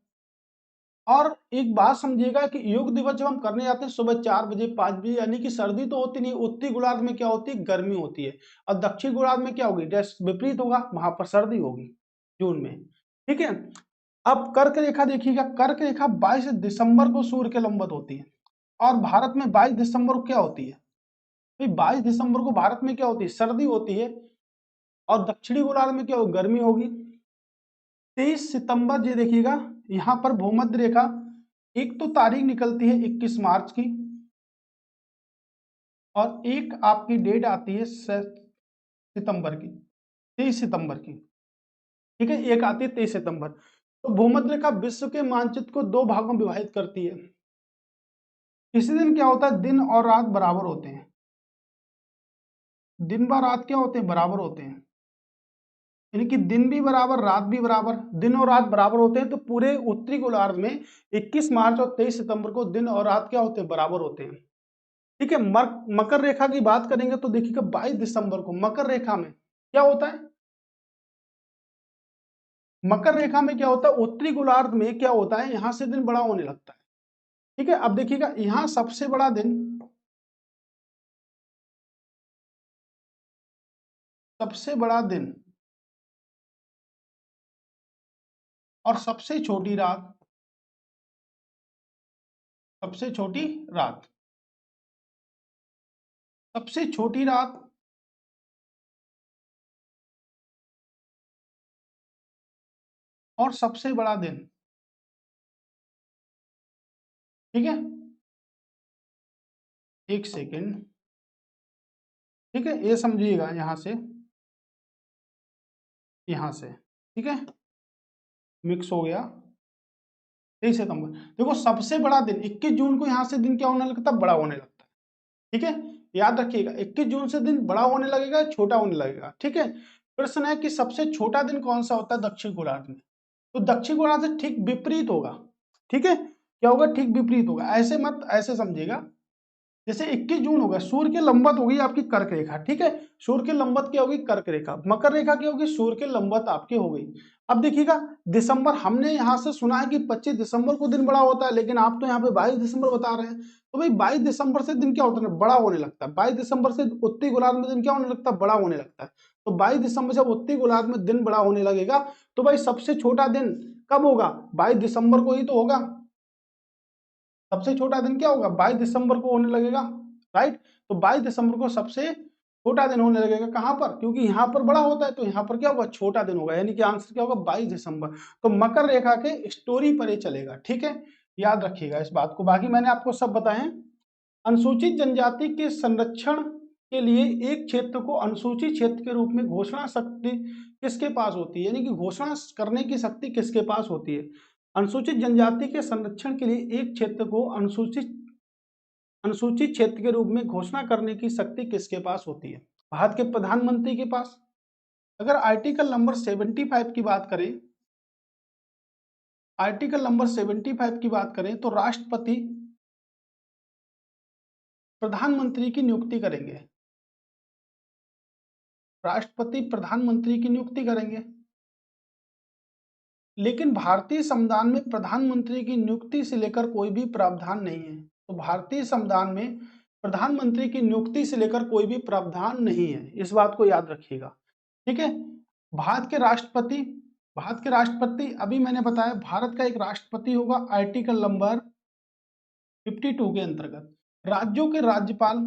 S1: और एक बात समझिएगा कि योग दिवस जब हम करने जाते हैं सुबह 4 बजे 5 बजे, यानी कि सर्दी तो होती नहीं, उत्तरी गोलार्ध में क्या होती है, गर्मी होती है, और दक्षिण गोलार्ध में क्या होगी, विपरीत होगा, वहां पर सर्दी होगी जून में, ठीक है। अब कर्क रेखा देखिएगा, कर्क रेखा 22 दिसंबर को सूर्य के लंबवत होती है, और भारत में 22 दिसंबर को क्या होती है, भाई 22 दिसंबर को भारत में क्या होती है, सर्दी होती है, और दक्षिणी गोलार्ध में क्या होगी, गर्मी होगी। 23 सितंबर ये देखिएगा, यहाँ पर भूमध्य रेखा, एक तो तारीख निकलती है 21 मार्च की, और एक आपकी डेट आती है सितंबर की, 23 सितंबर की, ठीक है, एक आती है 23 सितंबर। तो भूमध्य रेखा विश्व के मानचित्र को दो भागों में विभाजित करती है। इसी दिन क्या होता है, दिन और रात बराबर होते हैं, दिन व रात क्या होते हैं, बराबर होते हैं, यानी कि दिन भी बराबर रात भी बराबर, दिन और रात बराबर होते हैं। तो पूरे उत्तरी गोलार्ध में 21 मार्च और 23 सितंबर को दिन और रात क्या होते हैं, बराबर होते हैं, ठीक है। मकर रेखा की बात करेंगे तो देखिएगा 22 दिसंबर को मकर रेखा में क्या होता है, मकर रेखा में क्या होता है, उत्तरी गोलार्ध में क्या होता है, यहां से दिन बड़ा होने लगता है, ठीक है। अब देखिएगा यहां सबसे बड़ा दिन, सबसे बड़ा दिन और सबसे छोटी रात, सबसे छोटी रात, सबसे छोटी रात और सबसे बड़ा दिन, ठीक है, एक सेकेंड, ठीक है, ये समझिएगा यहां से, यहां से, ठीक है, मिक्स हो गया। 23 सितंबर, देखो सबसे बड़ा दिन 21 जून को यहां से दिन क्या होने लगता है, बड़ा होने लगता है, ठीक है। याद रखिएगा 21 जून से दिन बड़ा होने लगेगा, छोटा होने लगेगा, ठीक है। प्रश्न है कि सबसे छोटा दिन कौन सा होता है दक्षिण गोलार्ध में, तो दक्षिण गोलार्ध से ठीक विपरीत होगा, ठीक है, क्या होगा, ठीक विपरीत होगा। ऐसे मत, ऐसे समझिएगा, जैसे 21 जून होगा, सूर्य के लंबवत होगी आपकी कर्क रेखा, ठीक है, सूर्य के लंबवत क्या होगी, कर्क रेखा, मकर रेखा क्या होगी, सूर्य के लंबवत आपकी हो गई। अब देखिएगा दिसंबर, हमने यहां से सुना है कि 25 दिसंबर को दिन बड़ा होता है, लेकिन आप तो यहाँ पे 22 दिसंबर बता रहे हैं, तो भाई 22 दिसंबर से दिन क्या होता है, बड़ा होने लगता है। 22 दिसंबर से उत्तरी गोलार्ध में दिन क्या होने लगता है, बड़ा होने लगता है। तो 22 दिसंबर जब उत्तरी गोलार्ध में दिन बड़ा होने लगेगा, तो भाई सबसे छोटा दिन कब होगा, 22 दिसंबर को ही तो होगा, सबसे छोटा दिन क्या होगा, 22 दिसंबर को होने लगेगा, राइट। तो 22 दिसंबर को सबसे छोटा दिन होने लगेगा, कहां पर, क्योंकि यहां पर बड़ा होता है, तो यहां पर क्या होगा, छोटा दिन होगा, यानी कि आंसर क्या होगा, 22 दिसंबर। तो मकर रेखा के स्टोरी पर ये चलेगा, ठीक है, याद रखिएगा इस बात को। बाकी मैंने आपको सब बताए। अनुसूचित जनजाति के संरक्षण के लिए एक क्षेत्र को अनुसूचित क्षेत्र के रूप में घोषणा शक्ति किसके पास होती है, यानी कि घोषणा करने की शक्ति किसके पास होती है। अनुसूचित जनजाति के संरक्षण के लिए एक क्षेत्र को अनुसूचित क्षेत्र के रूप में घोषणा करने की शक्ति किसके पास होती है, भारत के प्रधानमंत्री के पास। अगर आर्टिकल नंबर 75 की बात करें, आर्टिकल नंबर 75 की बात करें तो राष्ट्रपति प्रधानमंत्री की नियुक्ति करेंगे, राष्ट्रपति प्रधानमंत्री की नियुक्ति करेंगे। लेकिन भारतीय संविधान में प्रधानमंत्री की नियुक्ति से लेकर कोई भी प्रावधान नहीं है। तो भारतीय संविधान में प्रधानमंत्री की नियुक्ति से लेकर कोई भी प्रावधान नहीं है, इस बात को याद रखिएगा। ठीक है, भारत के राष्ट्रपति अभी मैंने बताया भारत का एक राष्ट्रपति होगा आर्टिकल नंबर 52 के अंतर्गत। राज्यों के राज्यपाल,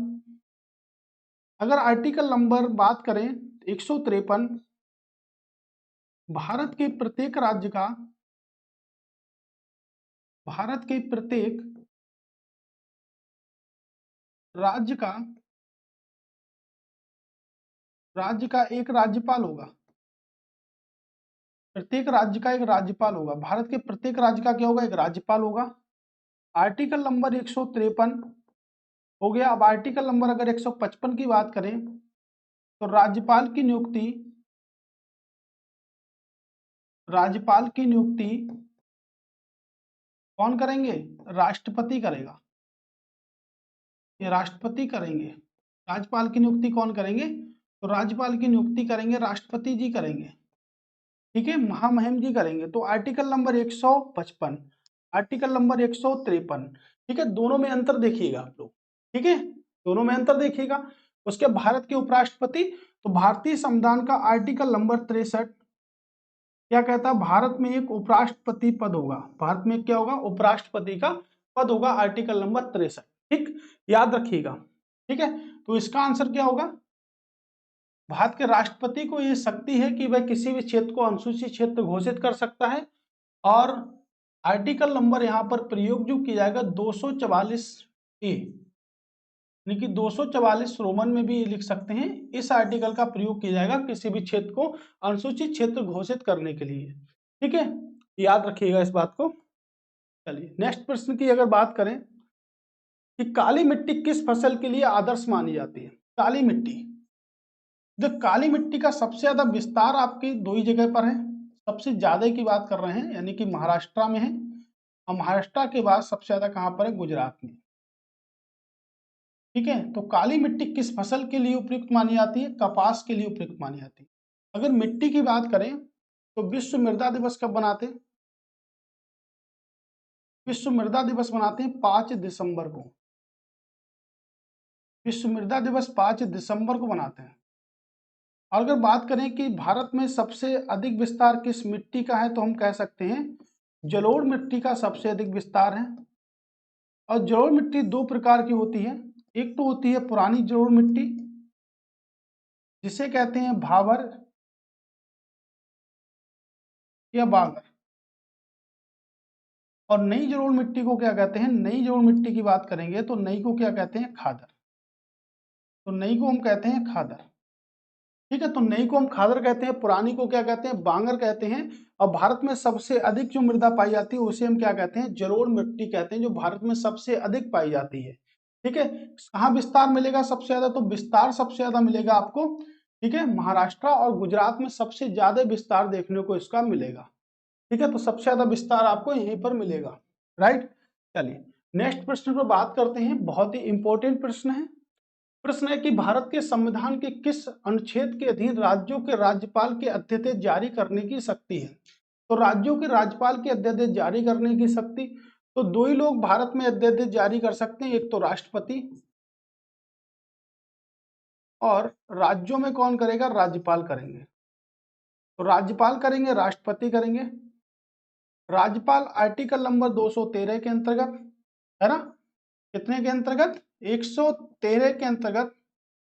S1: अगर आर्टिकल नंबर बात करें 153, भारत के प्रत्येक राज्य का एक राज्यपाल होगा, प्रत्येक राज्य का एक राज्यपाल होगा। भारत के प्रत्येक राज्य का क्या होगा, एक राज्यपाल होगा। आर्टिकल नंबर 153 हो गया। अब आर्टिकल नंबर अगर 155 की बात करें तो राज्यपाल की नियुक्ति कौन करेंगे, राष्ट्रपति करेगा, ये राष्ट्रपति करेंगे। राज्यपाल की नियुक्ति कौन करेंगे, तो राज्यपाल की नियुक्ति करेंगे राष्ट्रपति जी करेंगे। ठीक है, महामहिम जी करेंगे। तो आर्टिकल नंबर 155, आर्टिकल नंबर 153, ठीक है, दोनों में अंतर देखिएगा आप लोग। ठीक है, दोनों में अंतर देखिएगा। उसके भारत के उपराष्ट्रपति, तो भारतीय संविधान का आर्टिकल नंबर 63 क्या कहता है, भारत में एक उपराष्ट्रपति पद होगा, भारत में क्या होगा, उपराष्ट्रपति का पद होगा, आर्टिकल नंबर 63। ठीक, याद रखिएगा। ठीक है, तो इसका आंसर क्या होगा, भारत के राष्ट्रपति को यह शक्ति है कि वह किसी भी क्षेत्र को अनुसूचित क्षेत्र घोषित कर सकता है। और आर्टिकल नंबर यहां पर प्रयोग जो किया जाएगा 244A, यानी कि 244 रोमन में भी लिख सकते हैं, इस आर्टिकल का प्रयोग किया जाएगा किसी भी क्षेत्र को अनुसूचित क्षेत्र घोषित करने के लिए। ठीक है, याद रखिएगा इस बात को। चलिए नेक्स्ट प्रश्न की अगर बात करें कि काली मिट्टी किस फसल के लिए आदर्श मानी जाती है। काली मिट्टी, जो काली मिट्टी का सबसे ज्यादा विस्तार आपकी दो ही जगह पर है, सबसे ज्यादा की बात कर रहे हैं, यानी कि महाराष्ट्र में है, और महाराष्ट्र के बाद सबसे ज्यादा कहां पर है, गुजरात में। ठीक है, तो काली मिट्टी किस फसल के लिए उपयुक्त मानी जाती है, कपास के लिए उपयुक्त मानी जाती है। अगर मिट्टी की बात करें तो विश्व मृदा दिवस कब बनाते हैं, विश्व मृदा दिवस बनाते हैं 5 दिसंबर को, विश्व मृदा दिवस 5 दिसंबर को बनाते हैं। और अगर बात करें कि भारत में सबसे अधिक विस्तार किस मिट्टी का है, तो हम कह सकते हैं जलोढ़ मिट्टी का सबसे अधिक विस्तार है। और जलोढ़ मिट्टी दो प्रकार की होती है, एक तो होती है पुरानी जलोढ़ मिट्टी जिसे कहते हैं भाबर या बागर, और नई जलोढ़ मिट्टी को क्या कहते हैं, नई जलोढ़ मिट्टी की बात करेंगे तो नई को क्या कहते हैं, खादर। तो नई को हम कहते हैं खादर। ठीक है, तो नई को हम खादर कहते हैं, पुरानी को क्या कहते हैं, बांगर कहते हैं। और भारत में सबसे अधिक जो मृदा पाई जाती है उसे हम क्या कहते हैं, जलोढ़ मिट्टी कहते हैं, जो भारत में सबसे अधिक पाई जाती है। ठीक है, कहाँ विस्तार मिलेगा सबसे ज्यादा, तो विस्तार सबसे ज्यादा मिलेगा आपको, ठीक है, महाराष्ट्र और गुजरात में सबसे ज्यादा विस्तार देखने को इसका मिलेगा। ठीक है, तो सबसे ज्यादा विस्तार आपको यहीं पर मिलेगा। राइट, चलिए नेक्स्ट प्रश्न पर बात करते हैं, बहुत ही इंपॉर्टेंट प्रश्न है। प्रश्न है कि भारत के संविधान के किस अनुच्छेद के अधीन राज्यों के राज्यपाल के अध्यादेश जारी करने की शक्ति है। तो राज्यों के राज्यपाल के अध्यादेश जारी करने की शक्ति, तो दो ही लोग भारत में अध्यादेश जारी कर सकते हैं, एक तो राष्ट्रपति, और राज्यों में कौन करेगा, राज्यपाल करेंगे। तो राज्यपाल करेंगे, राष्ट्रपति करेंगे। राज्यपाल आर्टिकल नंबर 213 के अंतर्गत, है ना, कितने के अंतर्गत, 113 के अंतर्गत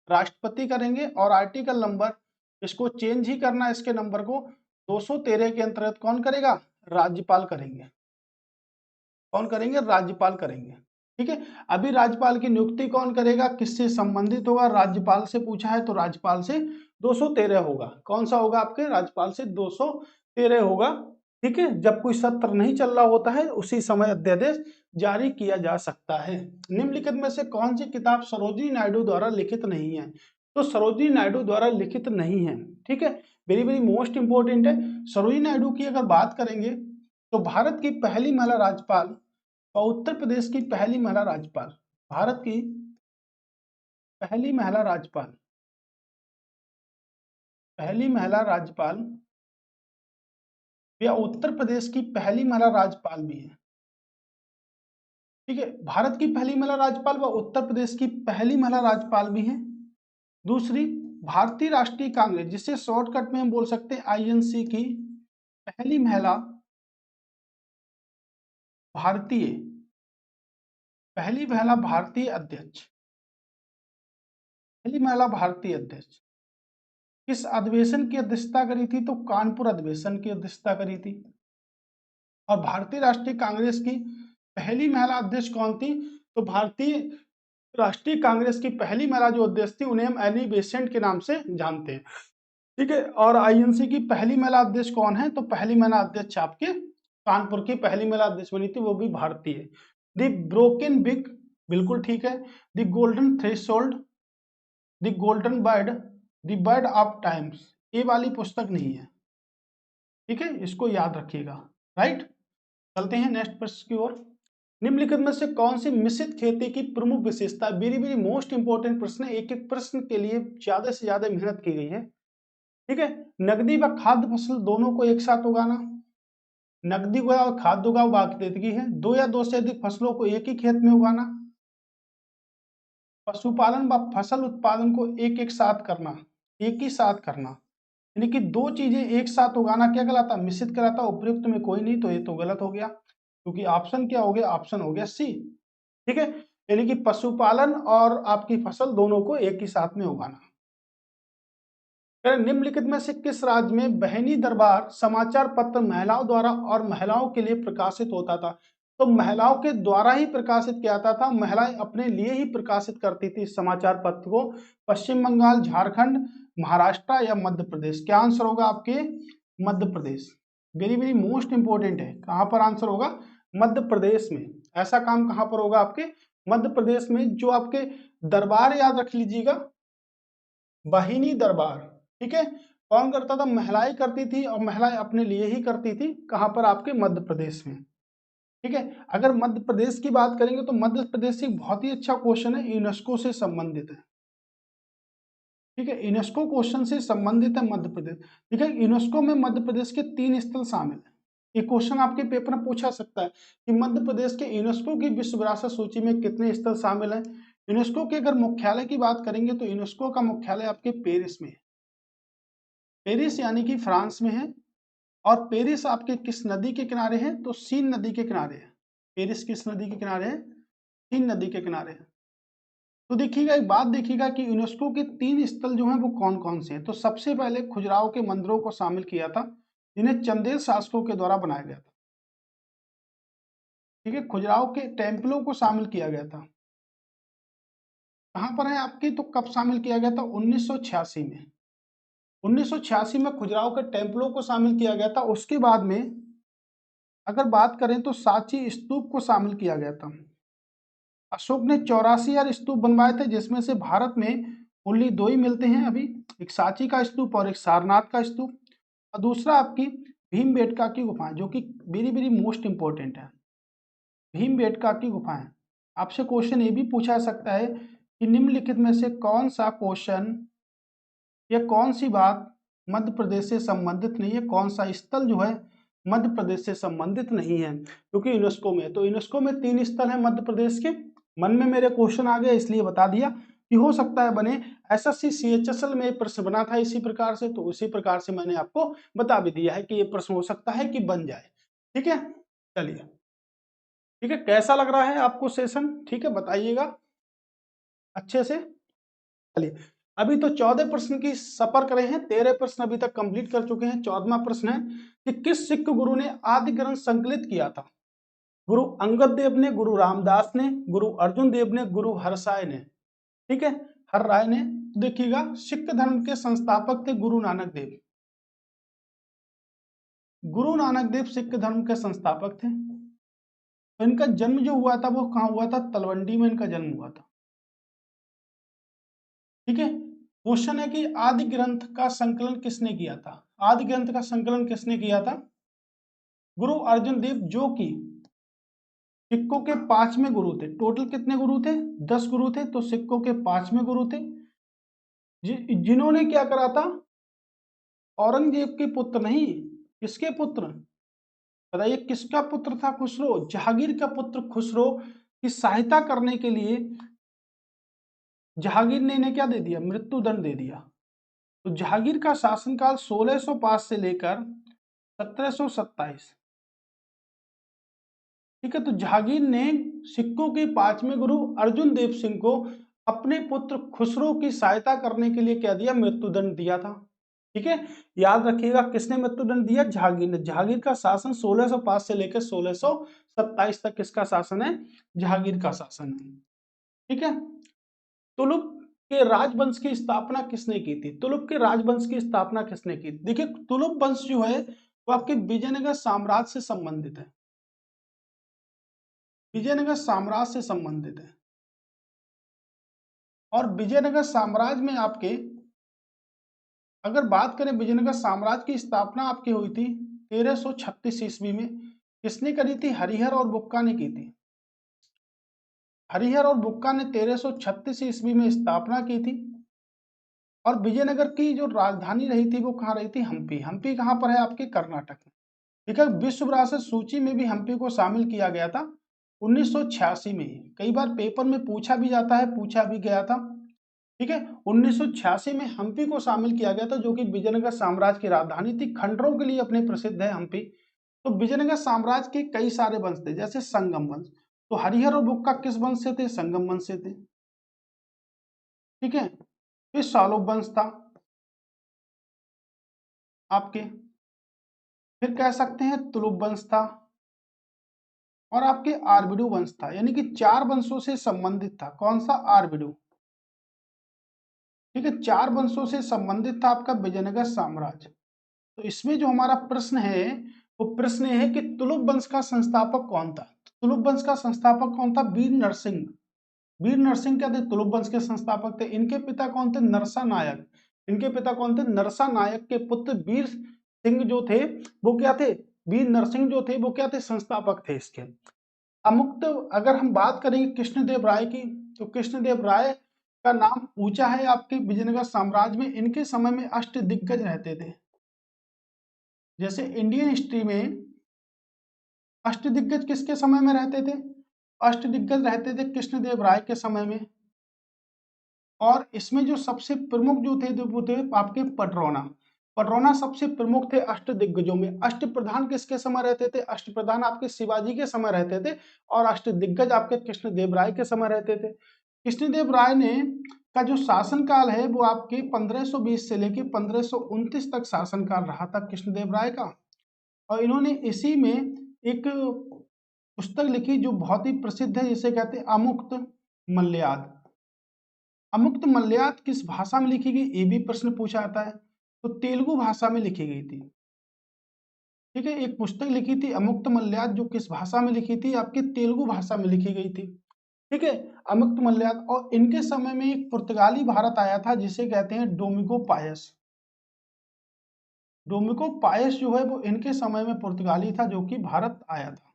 S1: राष्ट्रपति करेंगे। और आर्टिकल नंबर, इसको चेंज ही करना है इसके नंबर को, 213 के अंतर्गत कौन करेगा, राज्यपाल करेंगे। कौन करेंगे, राज्यपाल करेंगे। ठीक है। अभी राज्यपाल की नियुक्ति कौन करेगा, किससे संबंधित होगा, राज्यपाल से पूछा है तो राज्यपाल से 213 होगा। कौन सा होगा आपके, राज्यपाल से 213 होगा। ठीक है, जब कोई सत्र नहीं चल रहा होता है उसी समय अध्यादेश जारी किया जा सकता है। निम्नलिखित में से कौन सी किताब सरोजिनी नायडू द्वारा लिखित नहीं है, तो सरोजिनी नायडू द्वारा लिखित नहीं है। ठीक है, वेरी वेरी मोस्ट इंपोर्टेंट है। सरोजिनी नायडू की अगर बात करेंगे तो भारत की पहली महिला राज्यपाल और उत्तर प्रदेश की पहली महिला राज्यपाल, भारत की पहली महिला राज्यपाल, पहली महिला राज्यपाल या उत्तर प्रदेश की पहली महिला राज्यपाल भी है। ठीक है, भारत की पहली महिला राज्यपाल व उत्तर प्रदेश की पहली महिला राज्यपाल भी है। दूसरी, भारतीय राष्ट्रीय कांग्रेस, जिसे शॉर्टकट में हम बोल सकते हैं आईएनसी की पहली महिला भारतीय पहली महिला भारतीय अध्यक्ष, पहली महिला भारतीय अध्यक्ष किस अधिवेशन की अध्यक्षता करी थी, तो कानपुर अधिवेशन की अध्यक्षता करी थी। और भारतीय राष्ट्रीय कांग्रेस की पहली महिला अध्यक्ष कौन थी, तो भारतीय राष्ट्रीय कांग्रेस की पहली महिला जो अध्यक्ष थी उन्हें हम एनी बेसेंट के नाम से जानते हैं। ठीक है, और आईएनसी की पहली महिला अध्यक्ष कौन है, तो पहली महिला अध्यक्ष आपके कानपुर की पहली महिला अध्यक्ष बनी थी, वो भी भारतीय। द ब्रोकन बिग, बिल्कुल ठीक है। The golden threshold, the golden bird, the bird of times, ये वाली पुस्तक नहीं है। ठीक है, इसको याद रखिएगा। राइट, चलते हैं नेक्स्ट प्रश्न की ओर। निम्नलिखित में से कौन सी मिश्रित खेती की प्रमुख विशेषता, वेरी वेरी मोस्ट इंपोर्टेंट प्रश्न है, एक एक प्रश्न के लिए ज्यादा से ज्यादा मेहनत की गई है। ठीक है, नकदी व खाद्य फसल दोनों को एक साथ उगाना, नकदी उगाओ और खाद्य उगाओ बाकी है। दो या दो से अधिक फसलों को एक ही खेत में उगाना, पशुपालन व फसल उत्पादन को एक एक साथ करना, एक ही साथ करना, यानी कि दो चीजें एक साथ उगाना क्या कहलाता, मिश्रित कहलाता। उपयुक्त में कोई नहीं, तो ये तो गलत हो गया, क्योंकि ऑप्शन क्या हो गया, ऑप्शन हो गया सी। ठीक है, यानी कि पशुपालन और आपकी फसल दोनों को एक ही साथ में उगाना। निम्नलिखित में से किस राज्य में बहनी दरबार समाचार पत्र महिलाओं द्वारा और महिलाओं के लिए प्रकाशित होता था, तो महिलाओं के द्वारा ही प्रकाशित किया जाता था, महिलाएं अपने लिए ही प्रकाशित करती थी समाचार पत्र को। पश्चिम बंगाल, झारखंड, महाराष्ट्र या मध्य प्रदेश, क्या आंसर होगा आपके, Madhya Pradesh. Very very most important है, कहां पर आंसर होगा, मध्य प्रदेश में। ऐसा काम कहां पर होगा, आपके मध्य प्रदेश में। जो आपके दरबार याद रख लीजिएगा, बहिनी दरबार। ठीक है, कौन करता था, महिलाएं करती थी, और महिलाएं अपने लिए ही करती थी, कहां पर, आपके मध्य प्रदेश में। ठीक है, अगर मध्य प्रदेश की बात करेंगे तो मध्य प्रदेश एक बहुत ही अच्छा क्वेश्चन है, यूनेस्को से संबंधित है। ठीक है, यूनेस्को क्वेश्चन से संबंधित है मध्य प्रदेश। ठीक है, यूनेस्को में मध्य प्रदेश के 3 स्थल शामिल है। ये क्वेश्चन आपके पेपर में पूछा सकता है कि मध्य प्रदेश के यूनेस्को की विश्व विरासत सूची में कितने स्थल शामिल हैं। यूनेस्को के अगर मुख्यालय की बात करेंगे तो यूनेस्को का मुख्यालय आपके पेरिस में है। पेरिस यानी कि फ्रांस में है। और पेरिस आपके किस नदी के किनारे है, तो सीन नदी के किनारे है। पेरिस किस नदी के किनारे है, सीन नदी के किनारे है। तो देखिएगा, एक बात देखिएगा कि यूनेस्को के 3 स्थल जो हैं वो कौन कौन से हैं। तो सबसे पहले खजुराहो के मंदिरों को शामिल किया था, जिन्हें चंदेल शासकों के द्वारा बनाया गया था। ठीक है, खजुराहो के टेम्पलों को शामिल किया गया था। कहां पर है आपकी, तो कब शामिल किया गया था, 1986 में। 1986 में खजुराहो के टेम्पलों को शामिल किया गया था। उसके बाद में अगर बात करें तो सांची स्तूप को शामिल किया गया था। अशोक ने 84 स्तूप बनवाए थे, जिसमें से भारत में ओनली 2 ही मिलते हैं अभी, एक सांची का स्तूप और एक सारनाथ का स्तूप। और दूसरा आपकी भीमबेटका की गुफाएं, जो कि वेरी वेरी मोस्ट इंपॉर्टेंट है। भीमबेटका की गुफाएं, आपसे क्वेश्चन ये भी पूछा सकता है कि निम्नलिखित में से कौन सा क्वेश्चन या कौन सी बात मध्य प्रदेश से संबंधित नहीं है, कौन सा स्थल जो है मध्य प्रदेश से संबंधित नहीं है, क्योंकि यूनेस्को में। तो यूनेस्को में 3 स्थल हैं मध्य प्रदेश के। मन में मेरे क्वेश्चन आ गया, इसलिए बता दिया कि हो सकता है बने। एसएससी सीएचएसएल में प्रश्न बना था इसी प्रकार से, तो उसी प्रकार से मैंने आपको बता भी दिया है कि ये प्रश्न हो सकता है कि बन जाए। ठीक है, चलिए। ठीक है, कैसा लग रहा है आपको सेशन, ठीक है, बताइएगा अच्छे से। चलिए, अभी तो 14 प्रश्न की सफर करे हैं, 13 प्रश्न अभी तक कंप्लीट कर चुके हैं। 14वां प्रश्न है कि किस सिख गुरु ने आदि ग्रंथ संकलित किया था। गुरु अंगद देव ने, गुरु रामदास ने, गुरु अर्जुन देव ने, गुरु हरसाय ने, ठीक है, हर राय ने। देखिएगा सिख धर्म के संस्थापक थे गुरु नानक देव। गुरु नानक देव सिख धर्म के संस्थापक थे। तो इनका जन्म जो हुआ था वो कहाँ हुआ था? तलवंडी में इनका जन्म हुआ था। ठीक है। क्वेश्चन है कि आदि ग्रंथ का संकलन किसने किया था? आदि ग्रंथ का संकलन किसने किया था? गुरु अर्जुन देव, जो कि सिक्कों के 5वें गुरु थे। टोटल कितने गुरु थे? 10 गुरु थे, तो सिक्कों के 5वें गुरु थे, जिन्होंने क्या करा था? औरंगजेब के पुत्र नहीं, किसके पुत्र बताइए? किसका पुत्र था? खुसरो, जहांगीर का पुत्र खुसरो की सहायता करने के लिए जहांगीर ने इन्हें क्या दे दिया? मृत्यु दंड दे दिया। तो जहांगीर का शासनकाल 1605 से लेकर 1727। ठीक है। तो जहांगीर ने सिक्कों के 5वें गुरु अर्जुन देव सिंह को अपने पुत्र खुसरो की सहायता करने के लिए क्या दिया? मृत्युदंड दिया था। ठीक है, याद रखिएगा किसने मृत्युदंड दिया? जहांगीर ने। जहांगीर का शासन 1605 से लेकर 1627 तक किसका शासन है? जहांगीर का शासन है। ठीक है। तुलुक के राजवंश की स्थापना किसने की थी? तुलुक के राजवंश की स्थापना किसने की? देखिए तुलुक वंश जो है वो आपके विजयनगर साम्राज्य से संबंधित है। विजयनगर साम्राज्य से संबंधित है। और विजयनगर साम्राज्य में आपके अगर बात करें, विजयनगर साम्राज्य की स्थापना आपकी हुई थी 1336 ईस्वी में। किसने करी थी? हरिहर और बुक्का ने की थी। हरिहर और बुक्का ने 1336 ईस्वी में स्थापना की थी। और विजयनगर की जो राजधानी रही थी वो कहाँ रही थी? हम्पी। हम्पी कहाँ पर है? आपके कर्नाटक में। ठीक है। विश्व विरासत सूची में भी हम्पी को शामिल किया गया था 1986 में ही। कई बार पेपर में पूछा भी जाता है, पूछा भी गया था। ठीक है। 1986 में हम्पी को शामिल किया गया था, जो कि विजयनगर साम्राज्य की राजधानी थी। खंडरों के लिए अपने प्रसिद्ध है हम्पी। तो विजयनगर साम्राज्य के कई सारे वंश थे, जैसे संगम वंश। तो हरिहर और बुक्का किस वंश से थे? संगम वंश से थे। ठीक है। फिर सालोक वंश था आपके। फिर कह सकते हैं तुलुक वंश था। और आपके आरबिडू वंश था। यानी कि 4 वंशों से संबंधित था। कौन सा? आरबिडू। ठीक है, 4 वंशों से संबंधित था आपका विजयनगर साम्राज्य। तो इसमें जो हमारा प्रश्न है वो प्रश्न है कि तुलुक वंश का संस्थापक कौन था? तुलुक वंश का संस्थापक कौन था? वीर नरसिंह। वीर नरसिंह क्या थे? तुलुक वंश के संस्थापक थे। इनके पिता कौन थे? नरसा नायक। इनके पिता कौन थे? नरसा नायक के पुत्र वीर सिंह जो थे वो क्या थे? वीर नरसिंह जो थे वो क्या थे? संस्थापक थे इसके। अमुक्त अगर हम बात करेंगे कृष्णदेव राय की, तो कृष्णदेव राय का नाम ऊंचा है आपके विजयनगर साम्राज्य में। इनके समय में अष्टदिग्गज रहते थे। जैसे इंडियन हिस्ट्री में अष्टदिग्गज किसके समय में रहते थे? अष्टदिग्गज रहते थे कृष्णदेव राय के समय में। और इसमें जो सबसे प्रमुख जो थे वो थे आपके पटरौना। पटरौना सबसे प्रमुख थे अष्टदिग्गजों में। अष्टप्रधान किसके समय रहते थे? अष्टप्रधान आपके शिवाजी के समय रहते थे। और अष्टदिग्गज आपके कृष्णदेव राय के समय रहते थे। कृष्णदेव राय ने का जो शासनकाल है वो आपके 1520 से लेके 1529 तक शासनकाल रहा था कृष्णदेव राय का। और इन्होंने इसी में एक पुस्तक लिखी जो बहुत ही प्रसिद्ध है, जिसे कहते हैं अमुक्त मल्ल्याद। अमुक्त मल्ल्याद किस भाषा में लिखी गई? ये भी प्रश्न पूछा जाता है। तो तेलुगु भाषा में लिखी गई थी। ठीक है, एक पुस्तक लिखी थी अमुक्त मल्ल्याद, जो किस भाषा में लिखी थी? आपकी तेलुगु भाषा में लिखी गई थी। ठीक है, अमुक्त मल्ल्याद। और इनके समय में एक पुर्तगाली भारत आया था जिसे कहते हैं डोमिगो पायस। डोमिगो पायस जो है वो इनके समय में पुर्तगाली था जो कि भारत आया था।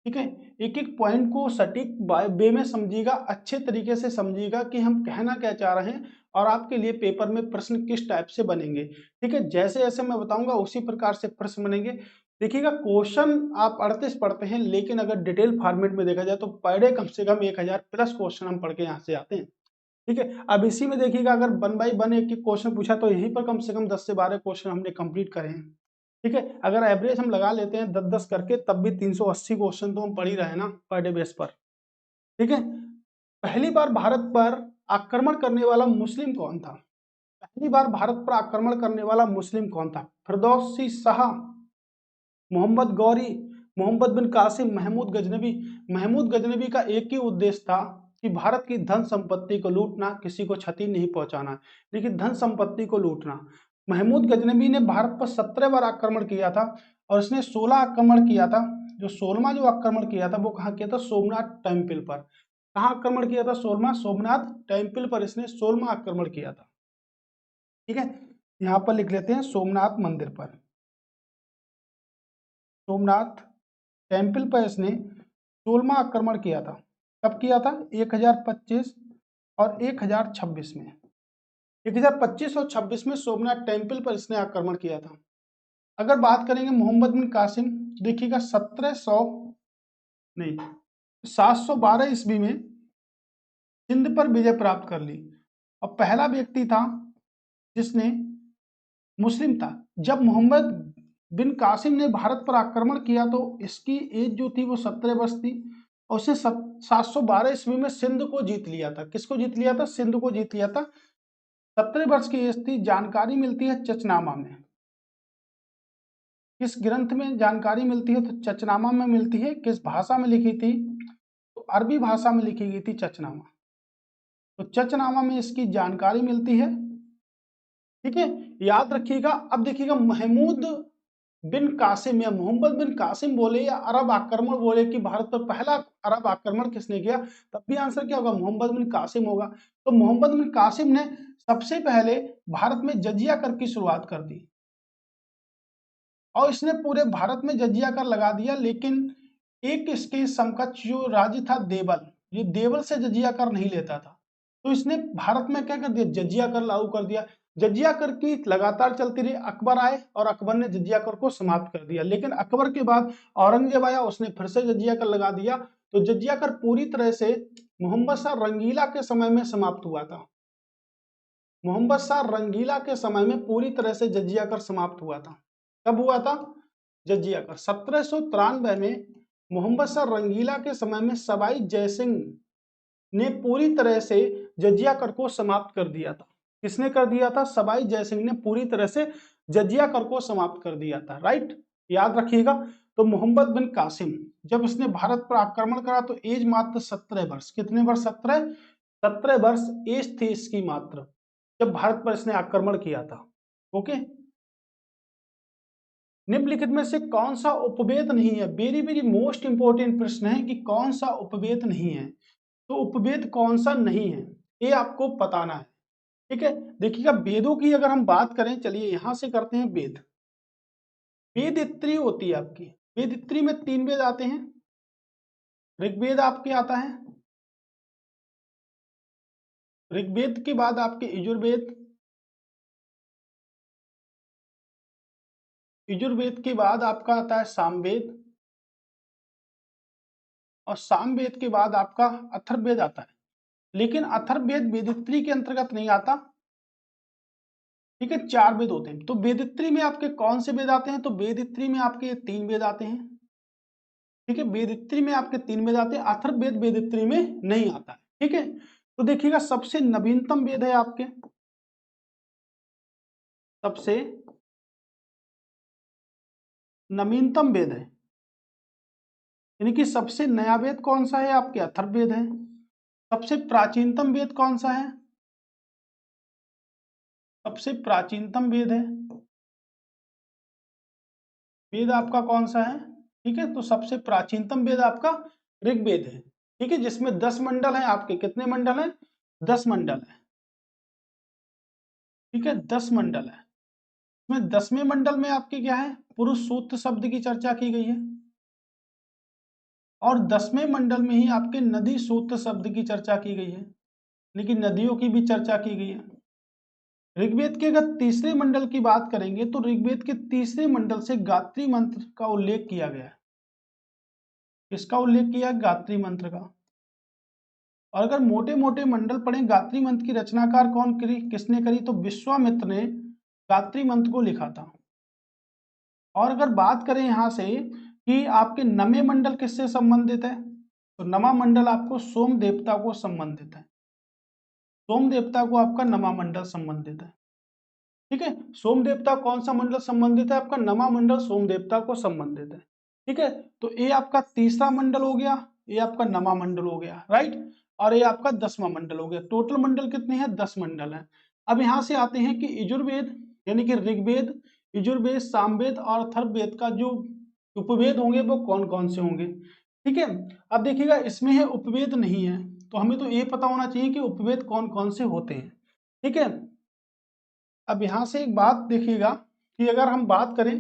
S1: ठीक है, एक एक पॉइंट को सटीक वे में समझिएगा, अच्छे तरीके से समझिएगा कि हम कहना क्या चाह रहे हैं और आपके लिए पेपर में प्रश्न किस टाइप से बनेंगे। ठीक है, जैसे जैसे मैं बताऊंगा उसी प्रकार से प्रश्न बनेंगे। देखिएगा क्वेश्चन आप 38 पढ़ते हैं, लेकिन अगर डिटेल फॉर्मेट में देखा जाए तो पर डे कम से कम 1000 प्लस क्वेश्चन हम पढ़ के यहाँ से आते हैं। ठीक है, अब इसी में देखिएगा अगर 1 बाई 1 एक एक क्वेश्चन पूछा तो यहीं पर कम से कम 10 से 12 क्वेश्चन हमने कंप्लीट करे हैं। ठीक है, अगर एवरेज हम लगा लेते हैं 10-10 करके, तब भी 380 क्वेश्चन तो हम पढ़ ही रहे हैं ना पर डे बेस पर। ठीक है, पहली बार भारत पर आक्रमण करने वाला मुस्लिम कौन था? पहली बार भारत पर आक्रमण करने वाला मुस्लिम कौन था? फिरदौसी शाह, मोहम्मद गौरी, मोहम्मद बिन कासिम महमूद गजनबी का एक ही उद्देश्य था कि भारत की धन संपत्ति को लूटना, किसी को क्षति नहीं पहुंचाना, लेकिन धन संपत्ति को लूटना। महमूद गजनबी ने भारत पर 17 बार आक्रमण किया था और इसने 16 आक्रमण किया था। जो 16वां जो आक्रमण किया था वो कहाँ किया था? सोमनाथ टेम्पल पर। कहाँ आक्रमण किया था? 16वां सोमनाथ टेम्पल पर इसने 16वां आक्रमण किया था। ठीक है, यहां पर लिख लेते हैं सोमनाथ मंदिर पर, सोमनाथ टेम्पल पर इसने 16वां आक्रमण किया था। कब किया था? 1025 और 1026 में। 1025 और 26 में सोमनाथ टेम्पल पर इसने आक्रमण किया था। अगर बात करेंगे मोहम्मद बिन कासिम, देखिएगा 1700 नहीं 712 ईस्वी में सिंध पर विजय प्राप्त कर ली और पहला व्यक्ति था जिसने, मुस्लिम था। जब मोहम्मद बिन कासिम ने भारत पर आक्रमण किया तो इसकी एज जो थी वो 17 वर्ष थी और उसने 712 ईस्वी में सिंध को जीत लिया था। किसको जीत लिया था? सिंध को जीत लिया था। 17 वर्ष की एज थी। जानकारी मिलती है चचनामा में। किस ग्रंथ में जानकारी मिलती है? तो चचनामा में मिलती है। किस भाषा में लिखी थी? तो अरबी भाषा में लिखी गई थी चचनामा। तो चचनामा में इसकी जानकारी मिलती है। ठीक है, याद रखिएगा। अब देखिएगा महमूद बिन कासिम या मोहम्मद बिन कासिम बोले या अरब आक्रमण बोले कि भारत पर पहला अरब आक्रमण किसने किया, तब भी आंसर क्या होगा? मोहम्मद बिन कासिम होगा। तो मोहम्मद बिन कासिम ने सबसे पहले भारत में जजिया कर की शुरुआत कर दी और इसने पूरे भारत में जजिया कर लगा दिया। लेकिन एक इसके समकक्ष जो राज्य था देवल, ये देवल से जजिया कर नहीं लेता था, तो इसने भारत में क्या कर दिया? जजिया कर लागू कर दिया। जजिया कर की लगातार चलती रही। अकबर आए और अकबर ने जजिया कर को समाप्त कर दिया। लेकिन अकबर के बाद औरंगजेब आया, उसने फिर से जजिया कर लगा दिया। तो जजिया कर पूरी तरह से मोहम्मद शाह रंगीला के समय में समाप्त हुआ था। मोहम्मद शाह रंगीला के समय में पूरी तरह से जजिया कर समाप्त हुआ था। कब हुआ था? जजिया कर 1793 में मोहम्मद शाह रंगीला के समय में सवाई जयसिंह ने पूरी तरह से जजिया कर को समाप्त कर दिया था। किसने कर दिया था? सवाई जयसिंह ने पूरी तरह से जजिया कर को समाप्त कर दिया था। राइट, याद रखिएगा। तो मोहम्मद बिन कासिम जब इसने भारत पर आक्रमण करा तो एज मात्र 17 वर्ष। कितने वर्ष? 17 वर्ष एज थी इसकी मात्र, जब भारत पर इसने आक्रमण किया था। ओके, निम्नलिखित में से कौन सा उपवेद नहीं है? वेरी वेरी मोस्ट इंपोर्टेंट प्रश्न है कि कौन सा उपवेद नहीं है। तो उपवेद कौन सा नहीं है ये आपको बताना है। ठीक है, देखिएगा वेदों की अगर हम बात करें, चलिए यहां से करते हैं। वेद, वेदित्री होती है आपकी। वेदित्री में 3 वेद आते हैं। ऋग्वेद आपके आता है, ऋग्वेद के बाद आपके यजुर्वेद, यजुर्वेद के बाद आपका आता है सामवेद और सामवेद के बाद आपका अथर्ववेद आता है। लेकिन अथर्ववेद वेदित्री के अंतर्गत नहीं आता। ठीक है, 4 वेद होते हैं। तो वेदित्री में आपके कौन से वेद आते हैं? तो वेदित्री में आपके 3 वेद आते हैं। ठीक है, वेदित्री में आपके 3 वेद आते हैं। अथर्ववेद वेदित्री में नहीं आता है। ठीक है, तो देखिएगा सबसे नवीनतम वेद है आपके, सबसे नवीनतम वेद है, यानी कि सबसे नया वेद कौन सा है? आपके अथर्ववेद है। सबसे प्राचीनतम वेद कौन सा है? सबसे प्राचीनतम वेद है, वेद आपका कौन सा है? ठीक है, तो सबसे प्राचीनतम वेद आपका ऋग्वेद है। ठीक है, जिसमें 10 मंडल है आपके। कितने मंडल है? 10 मंडल है। ठीक है, 10 मंडल है। इसमें 10वें मंडल में आपके क्या है? पुरुष सूक्त शब्द की चर्चा की गई है और 10वें मंडल में ही आपके नदी सूत्र शब्द की चर्चा की गई है, लेकिन नदियों की भी चर्चा की गई है। ऋग्वेद के अगर तीसरे मंडल की बात करेंगे तो ऋग्वेद के तीसरे मंडल से गायत्री मंत्र का उल्लेख किया गया है। किसका उल्लेख किया? गायत्री मंत्र का। और अगर मोटे मोटे मंडल पढ़े, गायत्री मंत्र की रचनाकार कौन करी, किसने करी? तो विश्वामित्र ने गायत्री मंत्र को लिखा था। और अगर बात करें यहां से कि आपके नवे मंडल किससे संबंधित है, तो नमा मंडल आपको सोम देवता को संबंधित है। सोम देवता को आपका नमा मंडल संबंधित है। ठीक है, सोम देवता कौन सा मंडल संबंधित है? आपका नमा मंडल सोम देवता को संबंधित है। ठीक है, तो ये आपका तीसरा मंडल हो गया, ये आपका नवा मंडल हो गया, राइट। और ये आपका 10वां मंडल हो गया। टोटल मंडल कितने हैं? 10 मंडल हैं। अब यहाँ से आते हैं कि यजुर्वेद यानी कि ऋग्वेद, यजुर्वेद, सामवेद और अथर्ववेद का जो उपवेद होंगे वो कौन कौन से होंगे। ठीक है, अब देखिएगा इसमें है उपवेद नहीं है, तो हमें तो ये पता होना चाहिए कि उपवेद कौन कौन से होते हैं। ठीक है, अब यहाँ से एक बात देखिएगा कि अगर हम बात करें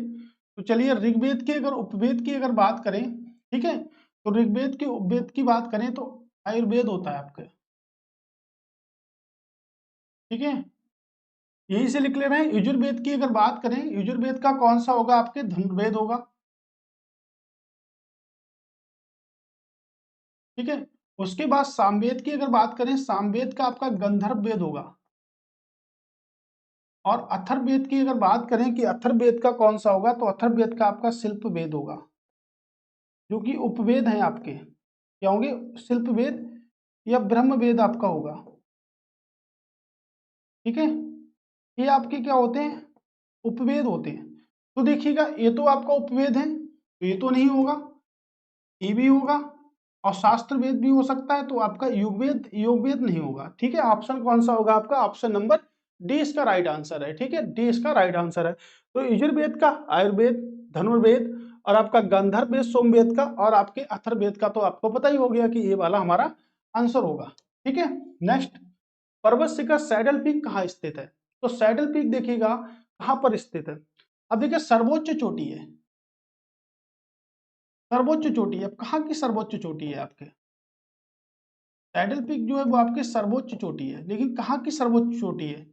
S1: तो चलिए ऋग्वेद की अगर उपवेद की अगर बात करें, ठीक है, तो ऋग्वेद के उपवेद की बात करें तो आयुर्वेद होता है आपके। ठीक है, यही से लिख ले रहे हैं। यजुर्वेद की अगर बात करें, यजुर्वेद का कौन सा होगा? आपके धनुर्वेद होगा। ठीक है, उसके बाद सामवेद की अगर बात करें, सामवेद का आपका गंधर्व वेद होगा। और अथर्ववेद की अगर बात करें कि अथर्ववेद का कौन सा होगा, तो अथर्ववेद का आपका शिल्प वेद होगा, जो कि उपवेद हैं आपके। क्या होंगे? शिल्प वेद या ब्रह्म वेद आपका होगा। ठीक है, ये आपके क्या होते हैं? उपवेद होते हैं। तो देखिएगा ये तो आपका उपवेद है, तो ये तो नहीं होगा, ये भी होगा, और शास्त्र वेद भी हो सकता है, तो आपका युगवेद, योगवेद नहीं होगा। ठीक है, ऑप्शन कौन सा होगा आपका? ऑप्शन नंबर डी इसका राइट आंसर है। ठीक है, डी इसका राइट आंसर है। तो यजुर्वेद का, आयुर्वेद, धनुर्वेद और आपका गंधर्व वेद, सोमवेद का और आपके अथर्ववेद का तो आपको पता ही हो गया कि ये वाला हमारा आंसर होगा। ठीक है, नेक्स्ट, पर्वत शिखर सैडल पीक कहाँ स्थित है? तो सैडल पीक देखिएगा कहाँ पर स्थित है। अब देखिए सर्वोच्च चोटी है, सर्वोच्च चोटी है। कहाँ की सर्वोच्च चोटी है आपके? सैडल पीक जो है वो आपके सर्वोच्च चोटी है, लेकिन कहाँ की सर्वोच्च चोटी है?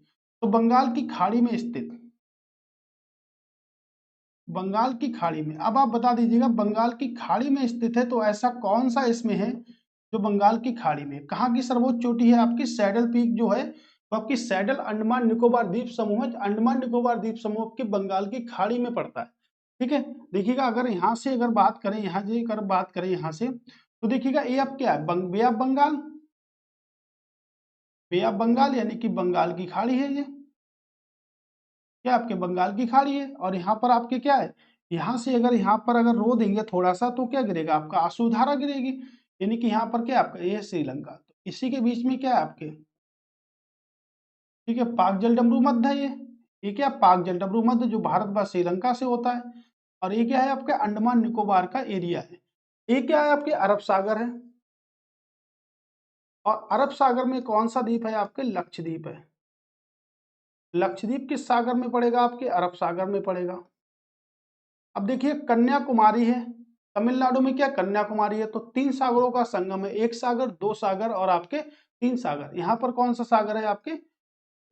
S1: तो बंगाल की खाड़ी में स्थित, बंगाल की खाड़ी में। अब आप बता दीजिएगा बंगाल की खाड़ी में स्थित है, तो ऐसा कौन सा इसमें है जो बंगाल की खाड़ी में? कहाँ की सर्वोच्च चोटी है आपकी? सैडल पीक जो है वो आपकी सैडल अंडमान निकोबार द्वीप समूह है, अंडमान निकोबार द्वीप समूह के बंगाल की खाड़ी में पड़ता है। ठीक है, देखिएगा अगर यहाँ से अगर बात करें, यहाँ से अगर बात करें यहाँ से, तो देखिएगा ये आप क्या है? Bay of Bengal, bay of Bengal यानी कि बंगाल की खाड़ी है ये। क्या आपके बंगाल की खाड़ी है, और यहाँ पर आपके क्या है? यहाँ से अगर यहाँ पर अगर रो देंगे थोड़ा सा तो क्या गिरेगा? आपका आंसू गिरेगी। यानी कि यहाँ पर क्या आपका? ये श्रीलंका, तो इसी के बीच में क्या है आपके? ठीक है, पाक जलडमरू मध्य है ये क्या? पाक जलडमरू मध्य जो भारत व श्रीलंका से होता है। और ये क्या है? आपके अंडमान निकोबार का एरिया है। ये क्या है? आपके अरब सागर है। और अरब सागर में कौन सा द्वीप है आपके? लक्षद्वीप है। लक्षद्वीप किस सागर में पड़ेगा आपके? अरब सागर में पड़ेगा। अब देखिए कन्याकुमारी है, तमिलनाडु में क्या कन्याकुमारी है, तो तीन सागरों का संगम है, एक सागर, दो सागर और आपके तीन सागर। यहाँ पर कौन सा सागर है आपके?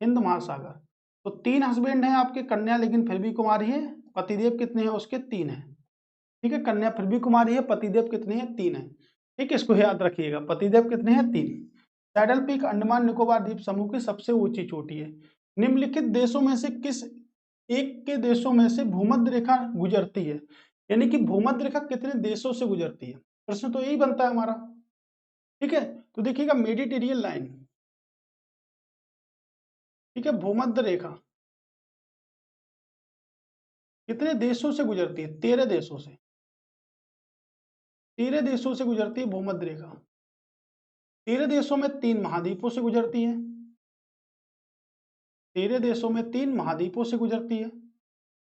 S1: हिंद महासागर। तो तीन हस्बैंड हैं आपके, कन्या लेकिन फिर भी कुमारी है। पतिदेव कितने हैं उसके? तीन है। ठीक है, कन्या फिर भी कुमारी है, पतिदेव कितने हैं? तीन है। ठीक है, इसको याद रखिएगा, पतिदेव कितने हैं? तीन। सैडल पीक अंडमान निकोबार द्वीप समूह की सबसे ऊंची चोटी है। निम्नलिखित देशों में से किस एक के देशों में से भूमध्य रेखा गुजरती है? यानी कि भूमध्य रेखा कितने देशों से गुजरती है? प्रश्न तो यही बनता है हमारा। ठीक है, तो देखिएगा मेडिटेरियन लाइन, ठीक है, भूमध्य रेखा कितने देशों से गुजरती है? 13 देशों से। 13 देशों से गुजरती है भूमध्य रेखा। 13 देशों में 3 महाद्वीपों से गुजरती है। 13 देशों में 3 महाद्वीपों से गुजरती है।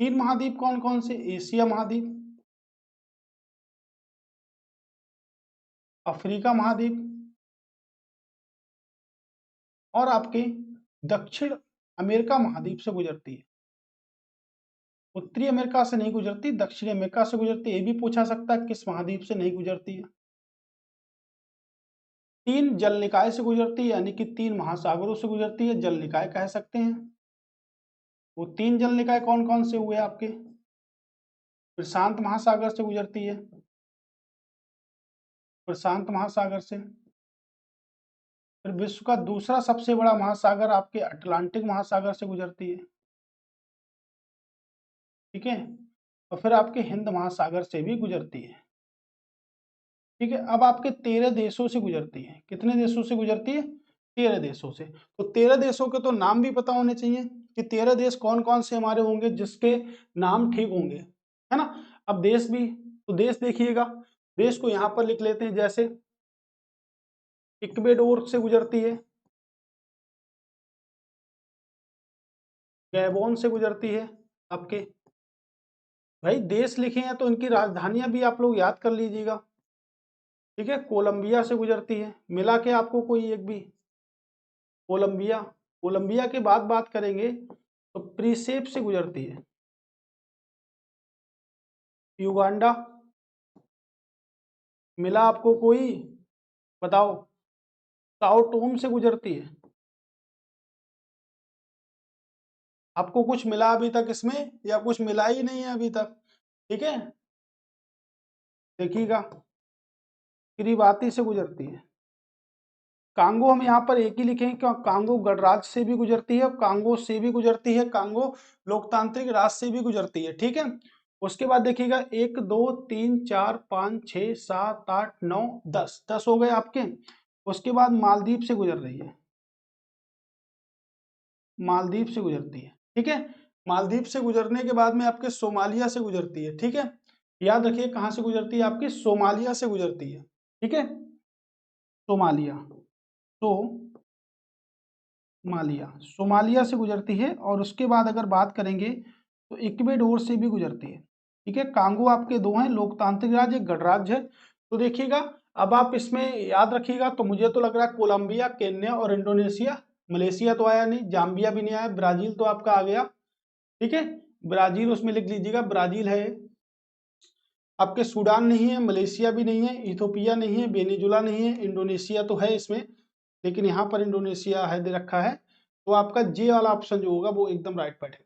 S1: 3 महाद्वीप कौन कौन से? एशिया महाद्वीप, अफ्रीका महाद्वीप और आपके दक्षिण अमेरिका महाद्वीप से गुजरती है। उत्तरी अमेरिका से नहीं गुजरती, दक्षिण अमेरिका से गुजरती है। ये भी पूछा सकता है किस महाद्वीप से नहीं गुजरती है। 3 जल निकाय से गुजरती है, यानी कि 3 महासागरों से गुजरती है, जल निकाय कह सकते हैं। वो 3 जल निकाय कौन कौन से हुए आपके? प्रशांत महासागर से गुजरती है, प्रशांत महासागर से। फिर विश्व का दूसरा सबसे बड़ा महासागर आपके अटलांटिक महासागर से गुजरती है। ठीक है, और फिर आपके हिंद महासागर से भी गुजरती है। ठीक है, अब आपके 13 देशों से गुजरती है। कितने देशों से गुजरती है? 13 देशों से। तो 13 देशों के तो नाम भी पता होने चाहिए कि 13 देश कौन कौन से हमारे होंगे जिसके नाम ठीक होंगे, है ना। अब देश भी तो देश देखिएगा, देश को यहाँ पर लिख लेते हैं, जैसे इक्वेडोर से गुजरती है, गैबोन से गुजरती है आपके। भाई देश लिखे हैं तो इनकी राजधानियां भी आप लोग याद कर लीजिएगा। ठीक है, कोलंबिया से गुजरती है, मिला के आपको कोई एक भी, कोलंबिया। कोलंबिया के बाद बात करेंगे तो प्रीसेप से गुजरती है, युगांडा। मिला आपको कोई, बताओ। साओ टोम से गुजरती है। आपको कुछ मिला अभी तक इसमें, या कुछ मिला ही नहीं है अभी तक? ठीक है, देखिएगा, किरिबाती से गुजरती है। कांगो हम यहाँ पर एक ही लिखेंगे, क्यों? कांगो गणराज्य से भी गुजरती है, कांगो से भी गुजरती है, कांगो लोकतांत्रिक राष्ट्र से भी गुजरती है। ठीक है, उसके बाद देखिएगा 1 2 3 4 5 6 7 8 9 10, 10 हो गए आपके। उसके बाद मालदीव से गुजर रही है, मालदीव से गुजरती है। ठीक है, मालदीव से गुजरने के बाद में आपके सोमालिया से गुजरती है। ठीक है, याद रखिए कहाँ से गुजरती है, आपकी सोमालिया से गुजरती है। ठीक है, सोमालिया, सोमालिया, सोमालिया से गुजरती है। और उसके बाद अगर बात करेंगे तो इक्वेडोर से भी गुजरती है। ठीक है, कांगो आपके दो हैं, लोकतांत्रिक राज्य, एक गणराज्य है। तो देखिएगा, अब आप इसमें याद रखिएगा, तो मुझे तो लग रहा है कोलंबिया, केन्या और इंडोनेशिया। मलेशिया तो आया नहीं, जाम्बिया भी नहीं आया, ब्राजील तो आपका आ गया। ठीक है, ब्राजील उसमें लिख लीजिएगा, ब्राजील है आपके। सूडान नहीं है, मलेशिया भी नहीं है, इथोपिया नहीं है, वेनेजुला नहीं है, इंडोनेशिया तो है इसमें, लेकिन यहाँ पर इंडोनेशिया है दे रखा है। तो आपका जे वाला ऑप्शन जो होगा वो एकदम राइट बैठेगा,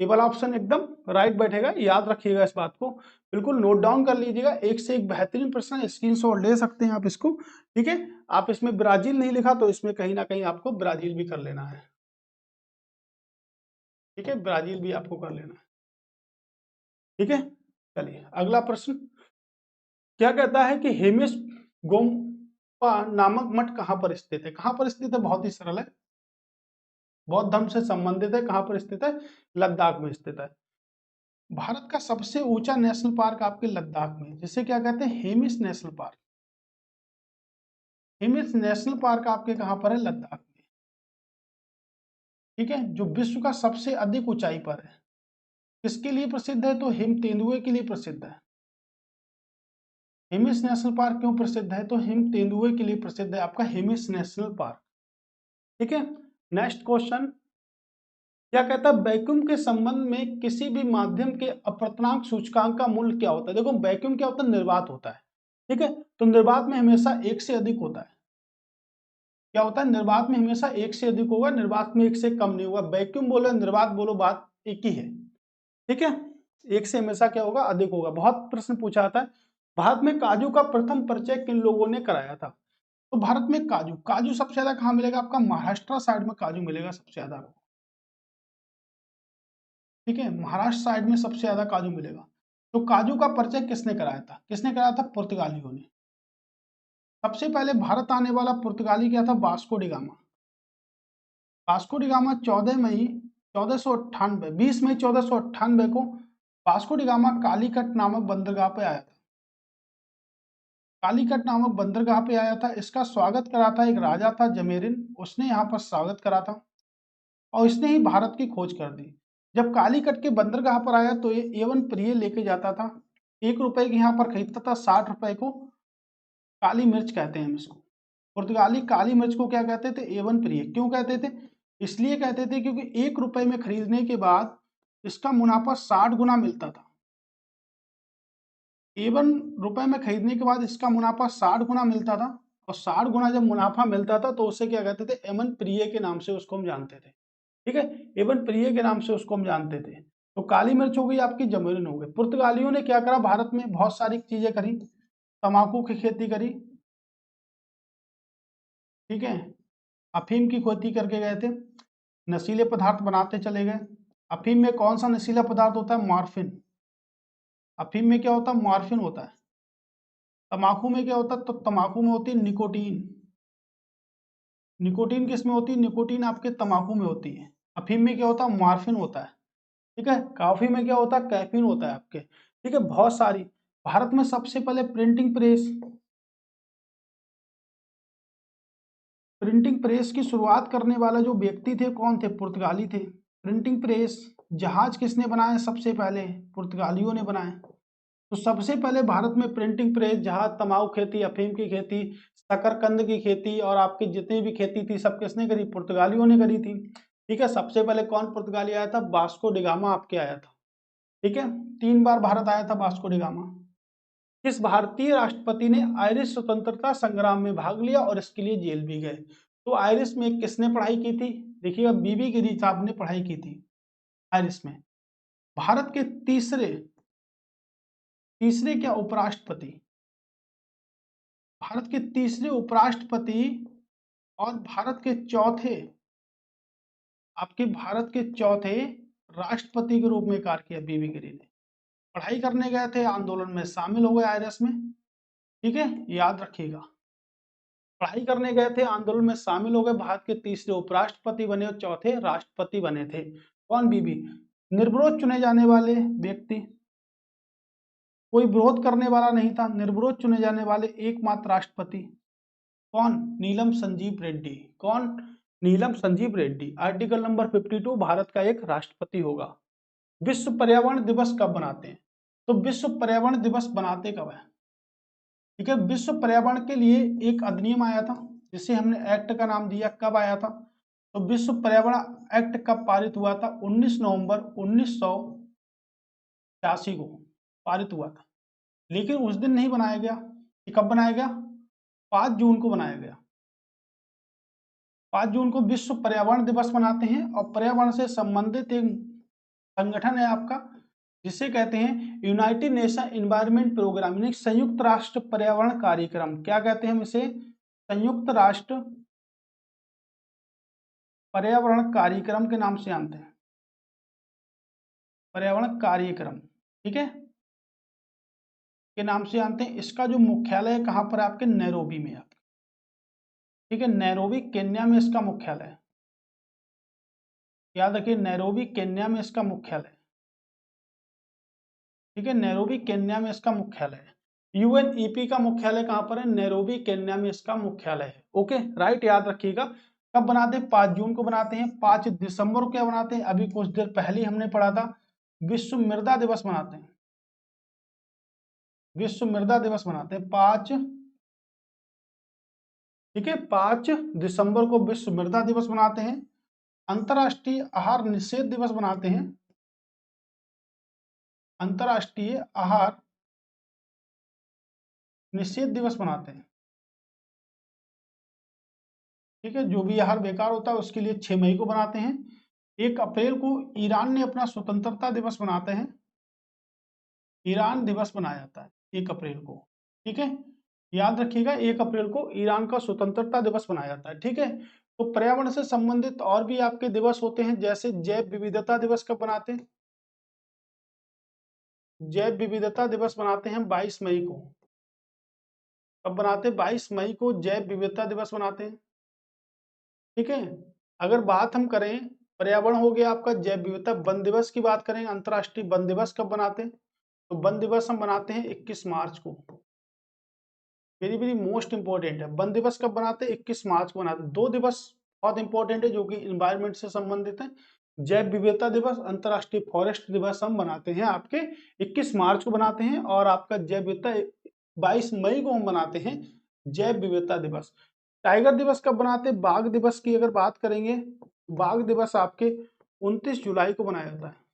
S1: ए वाला ऑप्शन एकदम राइट बैठेगा। याद रखिएगा इस बात को, बिल्कुल नोट डाउन कर लीजिएगा। एक से एक बेहतरीन प्रश्न, स्क्रीनशॉट ले सकते हैं आप इसको। ठीक है, आप इसमें ब्राजील नहीं लिखा तो इसमें कहीं ना कहीं आपको ब्राजील भी कर लेना है। ठीक है, ब्राजील भी आपको कर लेना है। ठीक है, चलिए अगला प्रश्न क्या कहता है कि हेमिस गोम्पा नामक मठ कहाँ पर स्थित है? कहाँ पर स्थित है? बहुत ही सरल है, बौद्ध धर्म से संबंधित है। कहाँ पर स्थित है? लद्दाख में स्थित है। भारत का सबसे ऊंचा नेशनल पार्क आपके लद्दाख में, जिसे क्या कहते हैं? Hemis national park. Hemis national park आपके कहाँ पर है? लद्दाख में। ठीक है, जो विश्व का सबसे अधिक ऊंचाई पर है। किसके लिए प्रसिद्ध है? तो हिम तेंदुए के लिए प्रसिद्ध है। हेमिस नेशनल पार्क क्यों प्रसिद्ध है? तो हिम तेंदुए के लिए प्रसिद्ध है आपका हेमिस नेशनल पार्क। ठीक है, नेक्स्ट क्वेश्चन क्या कहता है? वैक्यूम के संबंध में किसी भी माध्यम के अपवर्तनांक सूचकांक का मूल्य क्या होता है? देखो वैक्यूम क्या होता है? निर्वात होता है। ठीक है, तो निर्वात में हमेशा एक से अधिक होता है। क्या होता है? निर्वात में हमेशा एक से अधिक होगा, निर्वात में एक से कम नहीं होगा। वैक्यूम बोलो निर्वात बोलो, बात एक ही है। ठीक है, एक से हमेशा क्या होगा? अधिक होगा। बहुत प्रश्न पूछा जाता है, भारत में काजू का प्रथम परिचय किन लोगों ने कराया था? तो भारत में काजू, काजू सबसे ज्यादा कहाँ मिलेगा? आपका महाराष्ट्र साइड में काजू मिलेगा सबसे ज्यादा। ठीक है, महाराष्ट्र साइड में सबसे ज्यादा काजू मिलेगा। तो काजू का परिचय किसने कराया था? किसने कराया था? पुर्तगालियों ने। सबसे पहले भारत आने वाला पुर्तगाली क्या था? Vasco D gamma. Vasco D gamma 14 मई 1498, 20 मई 1498 को वास्को डी गामा कालीकट नामक बंदरगाह पे आया था। कालीकट नामक बंदरगाह पे आया था। इसका स्वागत करा था एक राजा था जमेरिन, उसने यहाँ पर स्वागत करा था और इसने ही भारत की खोज कर दी। जब कालीकट के बंदरगाह पर आया तो ये एवन प्रिय लेके जाता था। 1 रुपए के यहाँ पर खरीदता था, 60 रुपए को। काली मिर्च कहते हैं हम इसको। पुर्तगाली काली मिर्च को क्या कहते थे? एवन प्रिय। क्यों कहते थे? इसलिए कहते थे क्योंकि 1 रुपए में खरीदने के बाद इसका मुनाफा 60 गुना मिलता था। एवन रुपए में खरीदने के बाद इसका मुनाफा 60 गुना मिलता था। और 60 गुना जब मुनाफा मिलता था तो उसे क्या कहते थे? एवन प्रिय के नाम से उसको हम जानते थे। ठीक है, एवन प्रिय के नाम से उसको हम जानते थे। तो काली मिर्च हो गई आपकी, जमैरिन हो गई। पुर्तगालियों ने क्या करा? भारत में बहुत सारी चीजें करी। तंबाकू की खेती करी। ठीक है, अफीम की खेती करके गए थे। नशीले पदार्थ बनाते चले गए। अफीम में कौन सा नशीला पदार्थ होता है? मॉर्फिन। अफीम में क्या होता है? मॉर्फिन होता है। तंबाकू में क्या होता है? तो तंबाकू में होती है निकोटीन। निकोटीन किस में होती है? निकोटीन आपके तंबाकू में होती है। अफीम में क्या होता है? मॉर्फिन होता है। ठीक है, कॉफी में क्या होता है? कैफीन होता है आपके। ठीक है, बहुत सारी। भारत में सबसे पहले प्रिंटिंग प्रेस की शुरुआत करने वाला जो व्यक्ति थे कौन थे? पुर्तगाली थे। प्रिंटिंग प्रेस, जहाज किसने बनाए सबसे पहले? पुर्तगालियों ने बनाए। तो सबसे पहले भारत में प्रिंटिंग प्रेस, जहाज, तंबाकू खेती, अफीम की खेती, शकरकंद की खेती और आपकी जितनी भी खेती थी सब किसने करी? पुर्तगालियों ने करी थी। ठीक है, सबसे पहले कौन पुर्तगाली आया था? वास्को डिगामा आपके आया था। ठीक है, 3 बार भारत आया था वास्को डिगामा। किस भारतीय राष्ट्रपति ने आयरिश स्वतंत्रता संग्राम में भाग लिया और इसके लिए जेल भी गए? तो आयरिश में किसने पढ़ाई की थी? देखिएगा, बीबी गिरी साहब ने पढ़ाई की थी आयरिश में। भारत के तीसरे तीसरे क्या उपराष्ट्रपति, भारत के तीसरे उपराष्ट्रपति और भारत के चौथे राष्ट्रपति के रूप में कार्य किया बीबी गिरी ने। पढ़ाई करने गए थे, आंदोलन में शामिल हो गए आयरस में। ठीक है, याद रखिएगा, पढ़ाई करने गए थे, आंदोलन में शामिल हो गए, भारत के तीसरे उपराष्ट्रपति बने और चौथे राष्ट्रपति बने थे। कौन? बीबी। निर्विरोध चुने जाने वाले व्यक्ति, कोई विरोध करने वाला नहीं था, निर्विरोध चुने जाने वाले एकमात्र राष्ट्रपति कौन? नीलम संजीव रेड्डी। कौन? नीलम संजीव रेड्डी। आर्टिकल नंबर 52 भारत का एक राष्ट्रपति होगा। विश्व पर्यावरण दिवस कब बनाते हैं? तो विश्व पर्यावरण दिवस बनाते कब है? ठीक है, विश्व पर्यावरण के लिए एक अधिनियम आया था जिसे हमने एक्ट का नाम दिया। कब आया था? तो विश्व पर्यावरण एक्ट कब पारित हुआ था? 19 नवंबर 1986 को पारित हुआ था। लेकिन उस दिन नहीं बनाया गया। ये कब बनाया गया? 5 जून को बनाया गया। 5 जून को विश्व पर्यावरण दिवस मनाते हैं और पर्यावरण से संबंधित एक संगठन है आपका जिसे कहते हैं यूनाइटेड नेशन एनवायरनमेंट प्रोग्राम, यानी संयुक्त राष्ट्र पर्यावरण कार्यक्रम। क्या कहते हैं हम इसे? संयुक्त राष्ट्र पर्यावरण कार्यक्रम के नाम से जानते हैं, पर्यावरण कार्यक्रम। ठीक है, के नाम से जानते हैं। इसका जो मुख्यालय है कहां पर? आपके नैरोबी में। आप ठीक है, नैरोबी केन्या में इसका मुख्यालय है। याद रखिए, नैरोबी केन्या में इसका मुख्यालय है। ठीक है, नैरोबी केन्या में इसका मुख्यालय है। यूएनईपी का मुख्यालय कहां पर है? नैरोबी केन्या में इसका मुख्यालय है। ओके, राइट, याद रखिएगा। कब बनाते हैं? 5 जून को बनाते हैं। 5 दिसंबर को क्या बनाते हैं? अभी कुछ देर पहले हमने पढ़ा था, विश्व मृदा दिवस मनाते हैं। विश्व मृदा दिवस मनाते हैं 5। ठीक है, 5 दिसंबर को विश्व मृदा दिवस मनाते हैं। अंतर्राष्ट्रीय आहार निषेध दिवस मनाते हैं। अंतर्राष्ट्रीय आहार निषेध दिवस मनाते हैं। ठीक है, जो भी आहार बेकार होता है उसके लिए 6 मई को बनाते हैं। 1 अप्रैल को ईरान ने अपना स्वतंत्रता दिवस मनाते हैं। ईरान दिवस मनाया जाता है 1 अप्रैल को। ठीक है, याद रखिएगा, 1 अप्रैल को ईरान का स्वतंत्रता दिवस मनाया जाता है। ठीक है, तो पर्यावरण से संबंधित और भी आपके दिवस होते हैं, जैसे जैव विविधता दिवस कब बनाते हैं? जैव विविधता दिवस बनाते हैं 22 मई को। कब बनाते हैं? 22 मई को जैव विविधता दिवस बनाते हैं। ठीक है, अगर बात हम करें, पर्यावरण हो गया आपका, जैव विविधता। वन दिवस की बात करें, अंतर्राष्ट्रीय वन दिवस कब बनाते हैं? तो वन दिवस हम बनाते हैं 21 मार्च को। वेरी वेरी मोस्ट इंपॉर्टेंट है। वन दिवस कब बनाते हैं? 21 मार्च को बनाते हैं। 2 दिवस बहुत इंपॉर्टेंट है जो कि इन्वायरमेंट से संबंधित है। जैव विविधता दिवस, अंतर्राष्ट्रीय फॉरेस्ट दिवस हम बनाते हैं आपके 21 मार्च को बनाते हैं, और आपका जैव विविधता 22 मई को हम बनाते हैं जैव विविधता दिवस। टाइगर दिवस कब बनाते हैं? बाघ दिवस की अगर बात करेंगे, बाघ दिवस आपके 29 जुलाई को बनाया जाता है।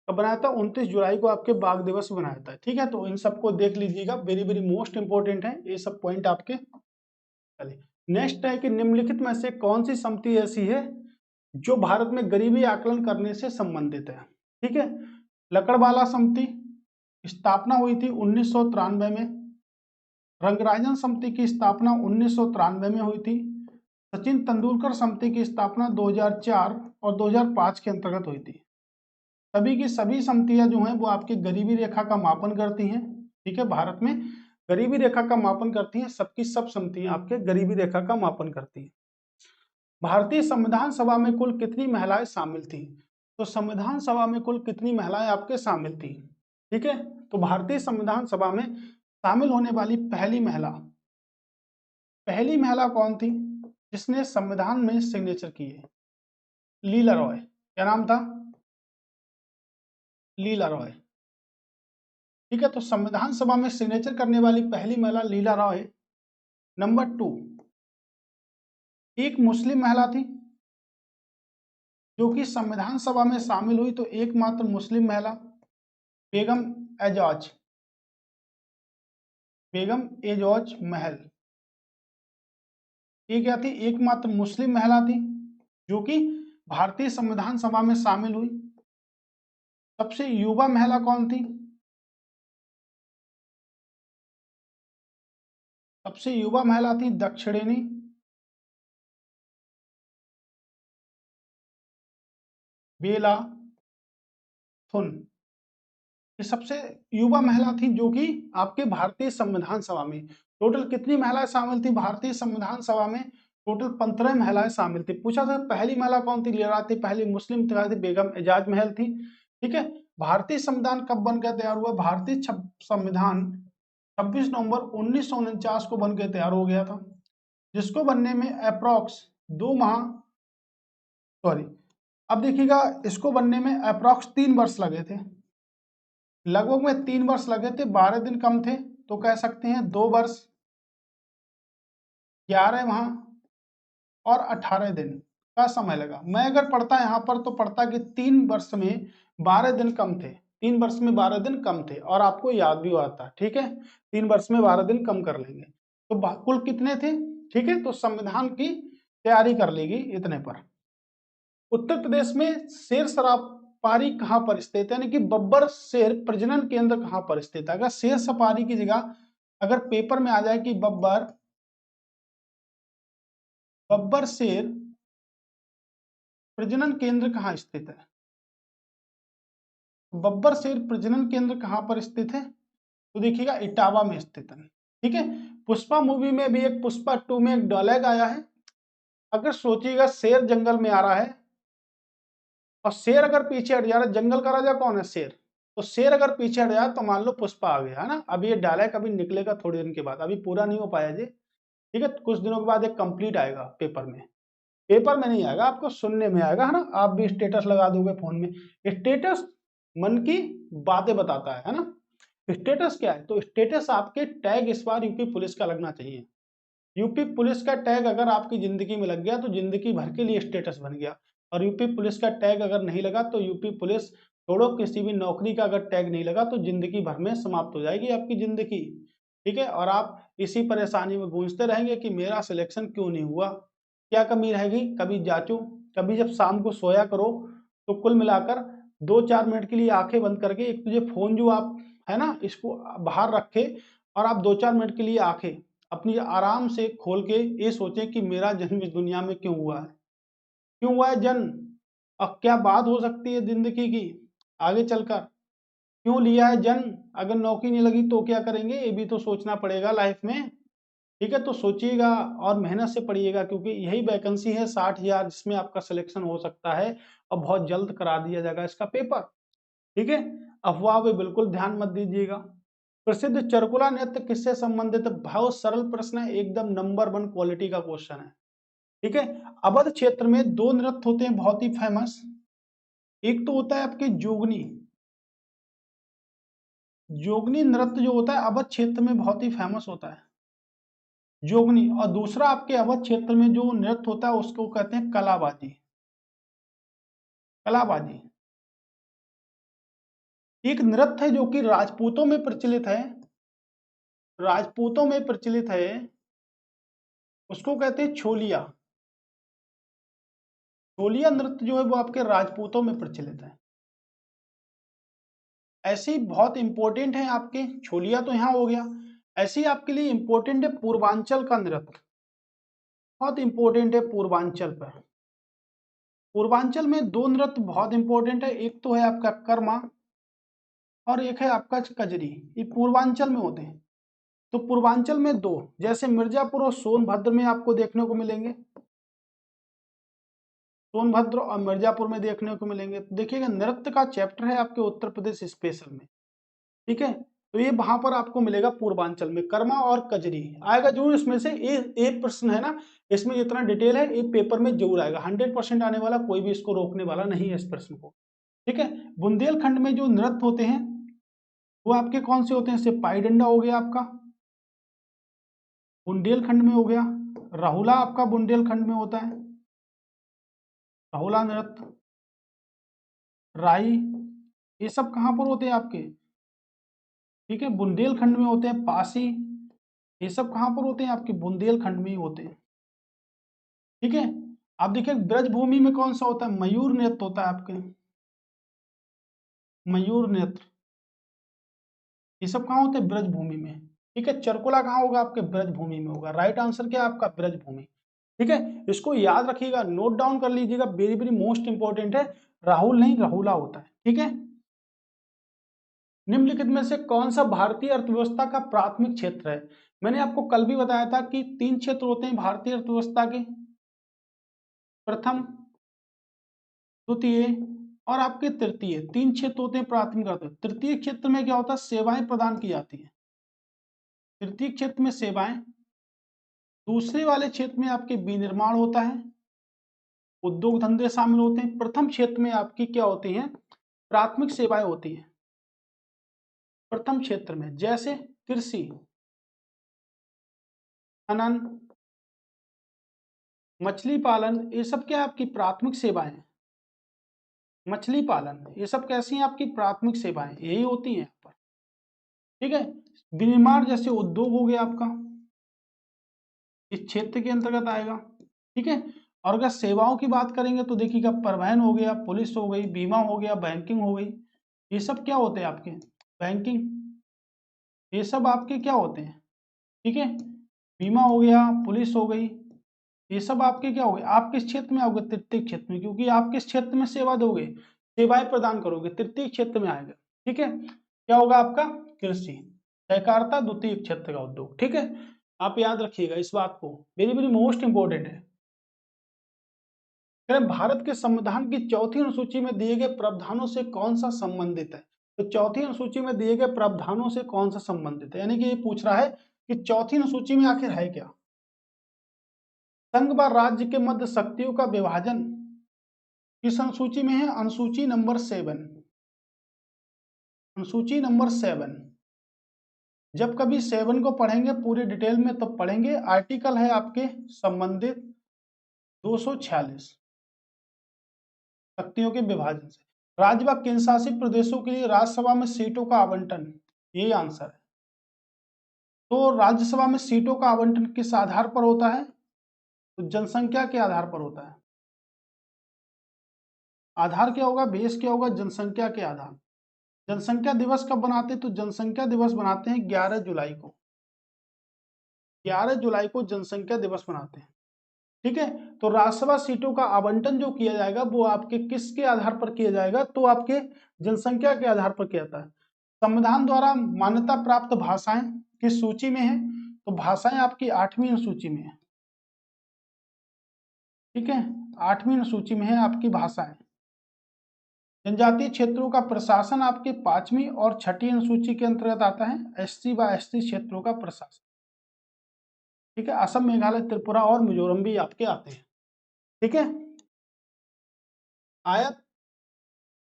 S1: कब बनाया था? 29 जुलाई को आपके बाघ दिवस बनाया था। ठीक है, तो इन सबको देख लीजिएगा, वेरी वेरी मोस्ट इंपॉर्टेंट है ये सब पॉइंट आपके। चलिए, नेक्स्ट है कि निम्नलिखित में से कौन सी समिति ऐसी है जो भारत में गरीबी आकलन करने से संबंधित है? ठीक है, लकड़वाला समिति स्थापना हुई थी 1993 में। रंगराजन समिति की स्थापना 1993 में हुई थी। सचिन तेंदुलकर समिति की स्थापना 2004 और 2005 के अंतर्गत हुई थी। सभी की सभी समितियां जो हैं वो आपकी गरीबी रेखा का मापन करती हैं। ठीक है, भारत में गरीबी रेखा का मापन करती हैं, सबकी सब समितियां आपके गरीबी रेखा का मापन करती हैं। भारतीय संविधान सभा में कुल कितनी महिलाएं शामिल थी? तो संविधान सभा में कुल कितनी महिलाएं आपके शामिल थी? ठीक है, तो भारतीय संविधान सभा में शामिल होने वाली पहली महिला कौन थी जिसने संविधान में सिग्नेचर किए? लीला रॉय। क्या नाम था? लीला रॉय। ठीक है, तो संविधान सभा में सिग्नेचर करने वाली पहली महिला लीला रॉय। नंबर 2, एक मुस्लिम महिला थी जो कि संविधान सभा में शामिल हुई, तो एकमात्र मुस्लिम महिला बेगम एजाज, बेगम एजाज महल। ये क्या थी? एकमात्र मुस्लिम महिला थी जो कि भारतीय संविधान सभा में शामिल हुई। सबसे युवा महिला कौन थी? सबसे युवा महिला थी दक्षिणी बेला थुन। ये सबसे युवा महिला थी जो कि आपके भारतीय संविधान सभा में। टोटल कितनी महिलाएं शामिल थी भारतीय संविधान सभा में? टोटल 15 महिलाएं शामिल थी। पूछा था पहली महिला कौन थी? लीला थी। पहली मुस्लिम थी बेगम एजाज महल थी। ठीक है, भारतीय संविधान कब बनकर तैयार हुआ? भारतीय संविधान 26 नवंबर 1949 को बनकर तैयार हो गया था, जिसको बनने में अप्रोक्स 2 माह, सॉरी, अब देखिएगा, इसको बनने में अप्रोक्स 3 वर्ष लगे थे। लगभग में 3 वर्ष लगे थे, 12 दिन कम थे, तो कह सकते हैं 2 वर्ष, 11 माह और 18 दिन का समय लगा। मैं अगर पढ़ता यहाँ पर तो पढ़ता कि 3 वर्ष में 12 दिन कम थे, 3 वर्ष में 12 दिन कम थे, और आपको याद भी आता। ठीक है, 3 वर्ष में 12 दिन कम कर लेंगे तो कुल कितने थे? ठीक है, तो संविधान की तैयारी कर लेगी इतने पर। उत्तर प्रदेश में शेर सफारी कहां पर स्थित है, यानी कि बब्बर शेर प्रजनन केंद्र कहां पर स्थित है? अगर शेर सफारी की जगह अगर पेपर में आ जाए कि बब्बर शेर प्रजनन केंद्र कहां स्थित है, बब्बर शेर प्रजनन केंद्र कहां पर स्थित है, तो देखिएगा इटावा में स्थित है। ठीक है, पुष्पा मूवी में भी एक पुष्पा 2 में एक डायलॉग आया है। अगर सोचिएगा शेर जंगल में आ रहा है और शेर अगर पीछे हट जा रहा है, जंगल का राजा कौन है? शेर। तो शेर अगर पीछे हट जाए तो मान लो पुष्पा आ गया, है ना। अब ये डायलॉग अभी निकलेगा थोड़ी दिन के बाद, अभी पूरा नहीं हो पाया जी। ठीक है, कुछ दिनों के बाद एक कंप्लीट आएगा पेपर में। पेपर में नहीं आएगा, आपको सुनने में आएगा, है ना। आप भी स्टेटस लगा दोगे फोन में। स्टेटस मन की बातें बताता है ना। स्टेटस क्या है? तो स्टेटस आपके टैग इस बार यूपी पुलिस का लगना चाहिए। यूपी पुलिस का टैग अगर आपकी जिंदगी में लग गया तो जिंदगी भर के लिए स्टेटस बन गया। और यूपी पुलिस का टैग अगर नहीं लगा तो यूपी पुलिस छोड़ो, किसी भी नौकरी का अगर टैग नहीं लगा तो जिंदगी भर में समाप्त हो जाएगी आपकी जिंदगी। ठीक है, और आप इसी परेशानी में गूंजते रहेंगे कि मेरा सिलेक्शन क्यों नहीं हुआ, क्या कमी रहेगी। कभी जांचो, कभी जब शाम को सोया करो तो कुल मिलाकर 2-4 मिनट के लिए आंखें बंद करके, एक तुझे फोन जो आप है ना इसको बाहर रखे, और आप 2-4 मिनट के लिए आंखें अपनी आराम से खोल के ये सोचें कि मेरा जन्म इस दुनिया में क्यों हुआ है, क्यों हुआ है जन्म, और क्या बात हो सकती है जिंदगी की आगे चलकर, क्यों लिया है जन्म, अगर नौकरी नहीं लगी तो क्या करेंगे, ये भी तो सोचना पड़ेगा लाइफ में। ठीक है, तो सोचिएगा और मेहनत से पढ़िएगा, क्योंकि यही वैकेंसी है 60,000 जिसमें आपका सिलेक्शन हो सकता है, और बहुत जल्द करा दिया जाएगा इसका पेपर। ठीक है, अफवाह पे बिल्कुल ध्यान मत दीजिएगा। प्रसिद्ध चरकुला नृत्य किससे संबंधित है? बहुत सरल प्रश्न है, एकदम नंबर 1 क्वालिटी का क्वेश्चन है। ठीक है, अवध क्षेत्र में 2 नृत्य होते हैं बहुत ही फेमस। एक तो होता है आपके जोगनी, जोगनी नृत्य जो होता है अवध क्षेत्र में बहुत ही फेमस होता है, जोगनी। और दूसरा आपके अवध क्षेत्र में जो नृत्य होता है उसको कहते हैं कलाबाजी, कलाबाजी। एक नृत्य है जो कि राजपूतों में प्रचलित है, राजपूतों में प्रचलित है, उसको कहते हैं छोलिया। छोलिया नृत्य जो है वो आपके राजपूतों में प्रचलित है। ऐसे ही बहुत इंपॉर्टेंट है आपके, छोलिया तो यहाँ हो गया, ऐसे ही आपके लिए इंपॉर्टेंट है पूर्वांचल का नृत्य, बहुत इंपॉर्टेंट है पूर्वांचल पर। पूर्वांचल में 2 नृत्य बहुत इंपॉर्टेंट है, एक तो है आपका कर्मा और एक है आपका कजरी, ये पूर्वांचल में होते हैं। तो पूर्वांचल में 2, जैसे मिर्जापुर और सोनभद्र में आपको देखने को मिलेंगे, सोनभद्र और मिर्जापुर में देखने को मिलेंगे। तो देखिएगा नृत्य का चैप्टर है आपके उत्तर प्रदेश स्पेशल में, ठीक है, तो ये वहां पर आपको मिलेगा पूर्वांचल में, कर्मा और कजरी आएगा जरूर इसमें से। ये प्रश्न है ना, इसमें जितना डिटेल है ये पेपर में जरूर आएगा, 100% आने वाला, कोई भी इसको रोकने वाला नहीं है इस प्रश्न को। ठीक है, बुंदेलखंड में जो नृत्य होते हैं वो आपके कौन से होते हैं? सिपाही डंडा हो गया आपका, बुंदेलखंड में हो गया। राहुला आपका बुंदेलखंड में होता है, राहुला नृत्य, राई, ये सब कहाँ पर होते हैं आपके? ठीक है, बुंदेलखंड में होते हैं। पासी, ये सब कहाँ पर होते हैं आपके? बुंदेलखंड में ही होते हैं। ठीक है, आप देखिए ब्रजभूमि में कौन सा होता है? मयूर नृत्य होता है आपके, मयूर नृत्य, ये सब कहाँ होते हैं? ब्रजभूमि में। ठीक है, चरकुला कहाँ होगा आपके? ब्रजभूमि में होगा। राइट आंसर क्या है आपका? ब्रजभूमि। ठीक है, इसको याद रखिएगा, नोट डाउन कर लीजिएगा, वेरी वेरी मोस्ट इंपॉर्टेंट है, राहुल नहीं राहुला होता है। ठीक है, निम्नलिखित में से कौन सा भारतीय अर्थव्यवस्था का प्राथमिक क्षेत्र है? मैंने आपको कल भी बताया था कि 3 क्षेत्र होते हैं भारतीय अर्थव्यवस्था के, प्रथम, द्वितीय और आपके तृतीय, 3 क्षेत्र होते हैं प्राथमिक अर्थ। तृतीय क्षेत्र में क्या होता है? सेवाएं प्रदान की जाती है, तृतीय क्षेत्र में सेवाएं। दूसरे वाले क्षेत्र में आपके विनिर्माण होता है, उद्योग धंधे शामिल होते हैं। प्रथम क्षेत्र में आपकी क्या होती हैं? प्राथमिक सेवाएं होती हैं प्रथम क्षेत्र में, जैसे कृषि, खनन, मछली पालन, ये सब क्या है? आपकी प्राथमिक सेवाएं हैं। मछली पालन, ये सब कैसी हैं? आपकी प्राथमिक सेवाएं यही होती हैं यहाँ पर। ठीक है, विनिर्माण जैसे उद्योग हो गया आपका, इस क्षेत्र के अंतर्गत आएगा। ठीक है, और अगर सेवाओं की बात करेंगे तो देखिएगा, परिवहन हो गया, पुलिस हो गई, बीमा हो गया, बैंकिंग हो गई, ये सब क्या होते हैं आपके? बैंकिंग, ये सब आपके क्या होते हैं? ठीक है, बीमा हो गया, पुलिस हो गई, ये सब आपके क्या हो गए? आप किस क्षेत्र में आओगे? तृतीय क्षेत्र में, क्योंकि आप किस क्षेत्र में सेवा दोगे? सेवाएं प्रदान करोगे, तृतीय क्षेत्र में आएगा। ठीक है, क्या होगा आपका? कृषि, सहकारिता, द्वितीय क्षेत्र का उद्योग। ठीक है, आप याद रखिएगा इस बात को, वेरी वेरी मोस्ट इंपॉर्टेंट है। भारत के संविधान की चौथी अनुसूची में दिए गए प्रावधानों से कौन सा संबंधित है? तो चौथी अनुसूची में दिए गए प्रावधानों से कौन सा संबंधित है, यानी कि ये पूछ रहा है कि चौथी अनुसूची में आखिर है क्या? संघ व राज्य के मध्य शक्तियों का विभाजन किस अनुसूची में है? अनुसूची नंबर 7, अनुसूची नंबर 7। जब कभी 7 को पढ़ेंगे पूरे डिटेल में तब पढ़ेंगे। आर्टिकल है आपके संबंधित 246, शक्तियों के विभाजन से। राज्य व केंद्र शासित प्रदेशों के लिए राज्यसभा में सीटों का आवंटन, यही आंसर है। तो राज्यसभा में सीटों का आवंटन किस आधार पर होता है? तो जनसंख्या के आधार पर होता है। आधार क्या होगा? बेस क्या होगा? जनसंख्या के आधार। जनसंख्या दिवस कब बनाते हैं? तो जनसंख्या दिवस बनाते हैं 11 जुलाई को, 11 जुलाई को जनसंख्या दिवस मनाते हैं। ठीक है, तो राज्यसभा सीटों का आवंटन जो किया जाएगा वो आपके किसके आधार पर किया जाएगा? तो आपके जनसंख्या के आधार पर किया जाता है। संविधान द्वारा मान्यता प्राप्त भाषाएं किस सूची में है? तो भाषाएं आपकी 8वीं अनुसूची में है। ठीक है, 8वीं अनुसूची में है आपकी भाषाएं। जनजातीय क्षेत्रों का प्रशासन आपके 5वीं और 6ठी अनुसूची के अंतर्गत आता है, एससी व एसटी क्षेत्रों का प्रशासन। ठीक है, असम, मेघालय, त्रिपुरा और मिजोरम भी आपके आते हैं। ठीक है, आयात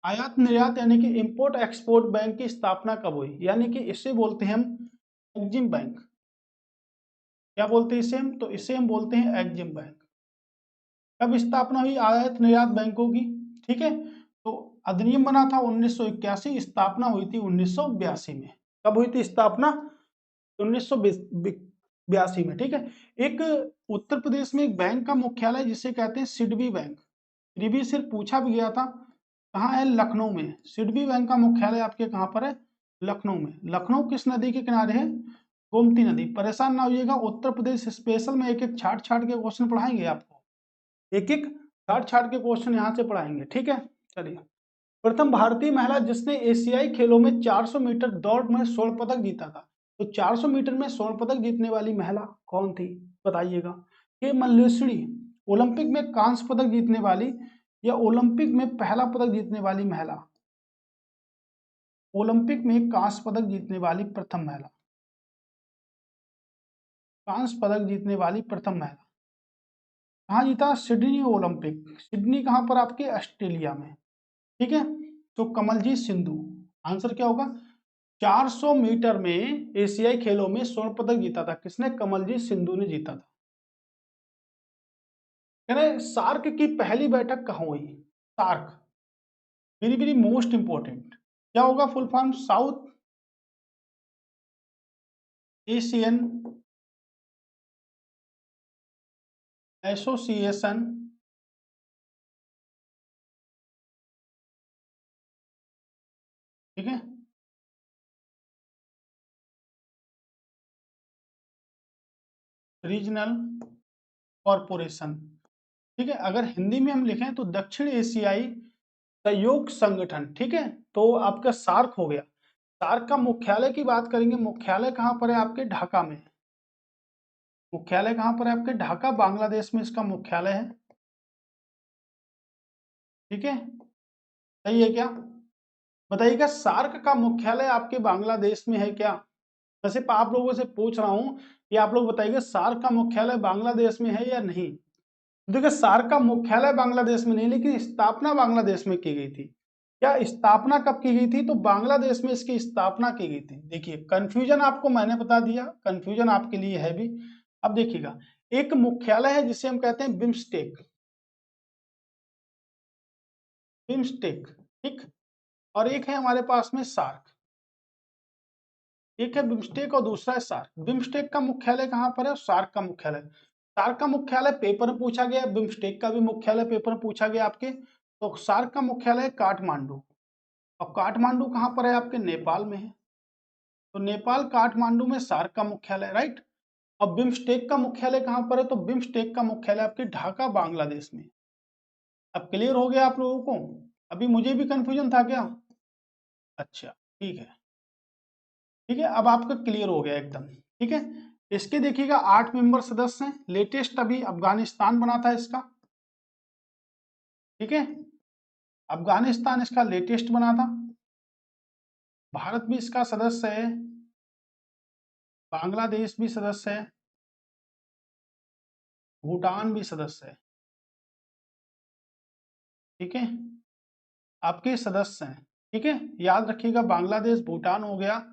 S1: आयात निर्यात यानी कि इंपोर्ट एक्सपोर्ट बैंक की स्थापना कब हुई? यानी कि इसे बोलते हैं हम एग्जिम बैंक। क्या बोलते हैं इसे हम? तो इसे हम बोलते हैं एग्जिम बैंक। कब स्थापना हुई आयात निर्यात बैंकों की? ठीक है, तो अधिनियम बना था 1981, स्थापना हुई थी 1982 में। कब हुई थी स्थापना? 1982 में। ठीक है, एक उत्तर प्रदेश में एक बैंक का मुख्यालय जिसे कहते हैं सिडबी बैंक, प्रीवियस ईयर पूछा भी गया था, कहाँ है? लखनऊ में। सिडबी बैंक का मुख्यालय आपके कहाँ पर है? लखनऊ में। लखनऊ किस नदी के किनारे है? गोमती नदी। परेशान ना होइएगा, उत्तर प्रदेश स्पेशल में एक एक छाट छाट के क्वेश्चन पढ़ाएंगे आपको, एक एक छाट छाट के क्वेश्चन यहाँ से पढ़ाएंगे। ठीक है, चलिए। प्रथम भारतीय महिला जिसने एशियाई खेलों में 400 मीटर दौड़ में स्वर्ण पदक जीता था, तो 400 मीटर में स्वर्ण पदक जीतने वाली महिला कौन थी? बताइएगा। के मल्लेश्वरी, ओलंपिक में कांस्य पदक जीतने वाली या ओलंपिक में पहला पदक जीतने वाली महिला? ओलंपिक में कांस्य पदक जीतने वाली प्रथम महिला, कांस्य पदक जीतने वाली प्रथम महिला कहाँ जीता? Sydney Olympic. सिडनी कहाँ पर? आपके ऑस्ट्रेलिया में। ठीक है, तो कमलजीत सिंधु। आंसर क्या होगा? 400 मीटर में एशियाई खेलों में स्वर्ण पदक जीता था किसने? कमलजीत सिंधु ने जीता था। कह रहे सार्क की पहली बैठक कहाँ हुई? SAARC, very very most important. क्या होगा full form? South Asian Association ठीक है, रीजनल कॉरपोरेशन। ठीक है, अगर हिंदी में हम लिखें तो दक्षिण एशियाई सहयोग संगठन। ठीक है, तो आपका सार्क हो गया। सार्क का मुख्यालय की बात करेंगे, मुख्यालय कहां पर है? आपके ढाका में। मुख्यालय कहां पर है? आपके ढाका, बांग्लादेश में इसका मुख्यालय है। ठीक है, सही है क्या? बताइएगा, सार्क का मुख्यालय आपके बांग्लादेश में है क्या? वैसे आप लोगों से पूछ रहा हूं कि आप लोग बताइएगा सार्क का मुख्यालय बांग्लादेश में है या नहीं। देखिए, सार्क का मुख्यालय बांग्लादेश में नहीं, लेकिन स्थापना बांग्लादेश में की गई थी। क्या स्थापना कब की गई थी? तो बांग्लादेश में इसकी स्थापना की गई थी। देखिए, कंफ्यूजन आपको मैंने बता दिया, कंफ्यूजन आपके लिए है भी। अब देखिएगा, एक मुख्यालय है जिसे हम कहते हैं बिम्स्टेक, बिम्स्टेक। ठीक, और एक है हमारे पास में सार्क। एक है बिम्स्टेक और दूसरा है सार्क। बिम्स्टेक का मुख्यालय कहां पर है? सार्क का मुख्यालय, सार्क का मुख्यालय पेपर में पूछा गया, बिम्स्टेक का भी मुख्यालय पेपर में पूछा गया आपके। तो सार्क का मुख्यालय काठमांडू, और काठमांडू कहां पर है? आपके नेपाल में है। तो नेपाल काठमांडू में सार्क का मुख्यालय, राइट। अब बिम्स्टेक का मुख्यालय कहां पर है? तो बिम्स्टेक का मुख्यालय आपके ढाका, बांग्लादेश में। अब क्लियर हो गया आप लोगों को? अभी मुझे भी कंफ्यूजन था क्या? अच्छा, ठीक है। ठीक है, अब आपका क्लियर हो गया एकदम। ठीक है, इसके देखिएगा 8 मेंबर सदस्य हैं। लेटेस्ट अभी अफगानिस्तान बना था इसका। ठीक है, अफगानिस्तान इसका लेटेस्ट बना था। भारत भी इसका सदस्य है, बांग्लादेश भी सदस्य है, भूटान भी सदस्य है। ठीक है, आपके सदस्य हैं। ठीक है, याद रखिएगा, बांग्लादेश भूटान हो गया।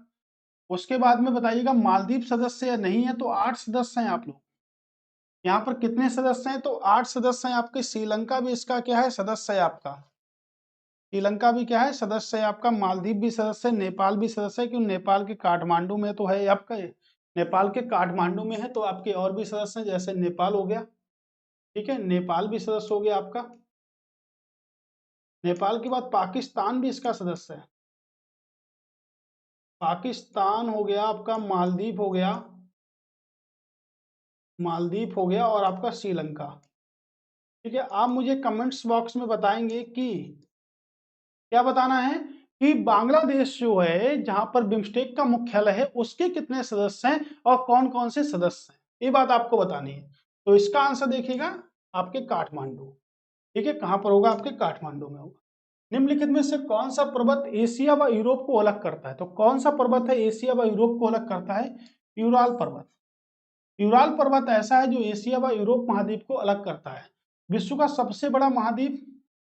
S1: उसके बाद में बताइएगा मालदीव सदस्य या नहीं है। तो 8 सदस्य हैं आप लोग। यहाँ पर कितने सदस्य हैं? तो 8 सदस्य हैं आपके। श्रीलंका भी इसका क्या है? सदस्य है आपका। श्रीलंका भी क्या है? सदस्य है आपका। मालदीव भी सदस्य है, नेपाल भी सदस्य है, क्योंकि नेपाल के काठमांडू में तो है आपका ये। नेपाल के काठमांडू में है, तो आपके और भी सदस्य हैं, जैसे नेपाल हो गया। ठीक है, नेपाल भी सदस्य हो गया आपका। नेपाल के बाद पाकिस्तान भी इसका सदस्य है। पाकिस्तान हो गया आपका, मालदीव हो गया, मालदीव हो गया, और आपका श्रीलंका। ठीक है, आप मुझे कमेंट्स बॉक्स में बताएंगे कि क्या बताना है कि बांग्लादेश जो है जहां पर बिम्स्टेक का मुख्यालय है उसके कितने सदस्य हैं और कौन कौन से सदस्य हैं, ये बात आपको बतानी है। तो इसका आंसर देखिएगा आपके काठमांडू। ठीक है, कहां पर होगा? आपके काठमांडू में होगा। निम्नलिखित में से कौन सा पर्वत एशिया व यूरोप को अलग करता है? तो कौन सा पर्वत है एशिया व यूरोप को अलग करता है? यूराल पर्वत। यूराल पर्वत ऐसा है जो एशिया व यूरोप महाद्वीप को अलग करता है। विश्व का सबसे बड़ा महाद्वीप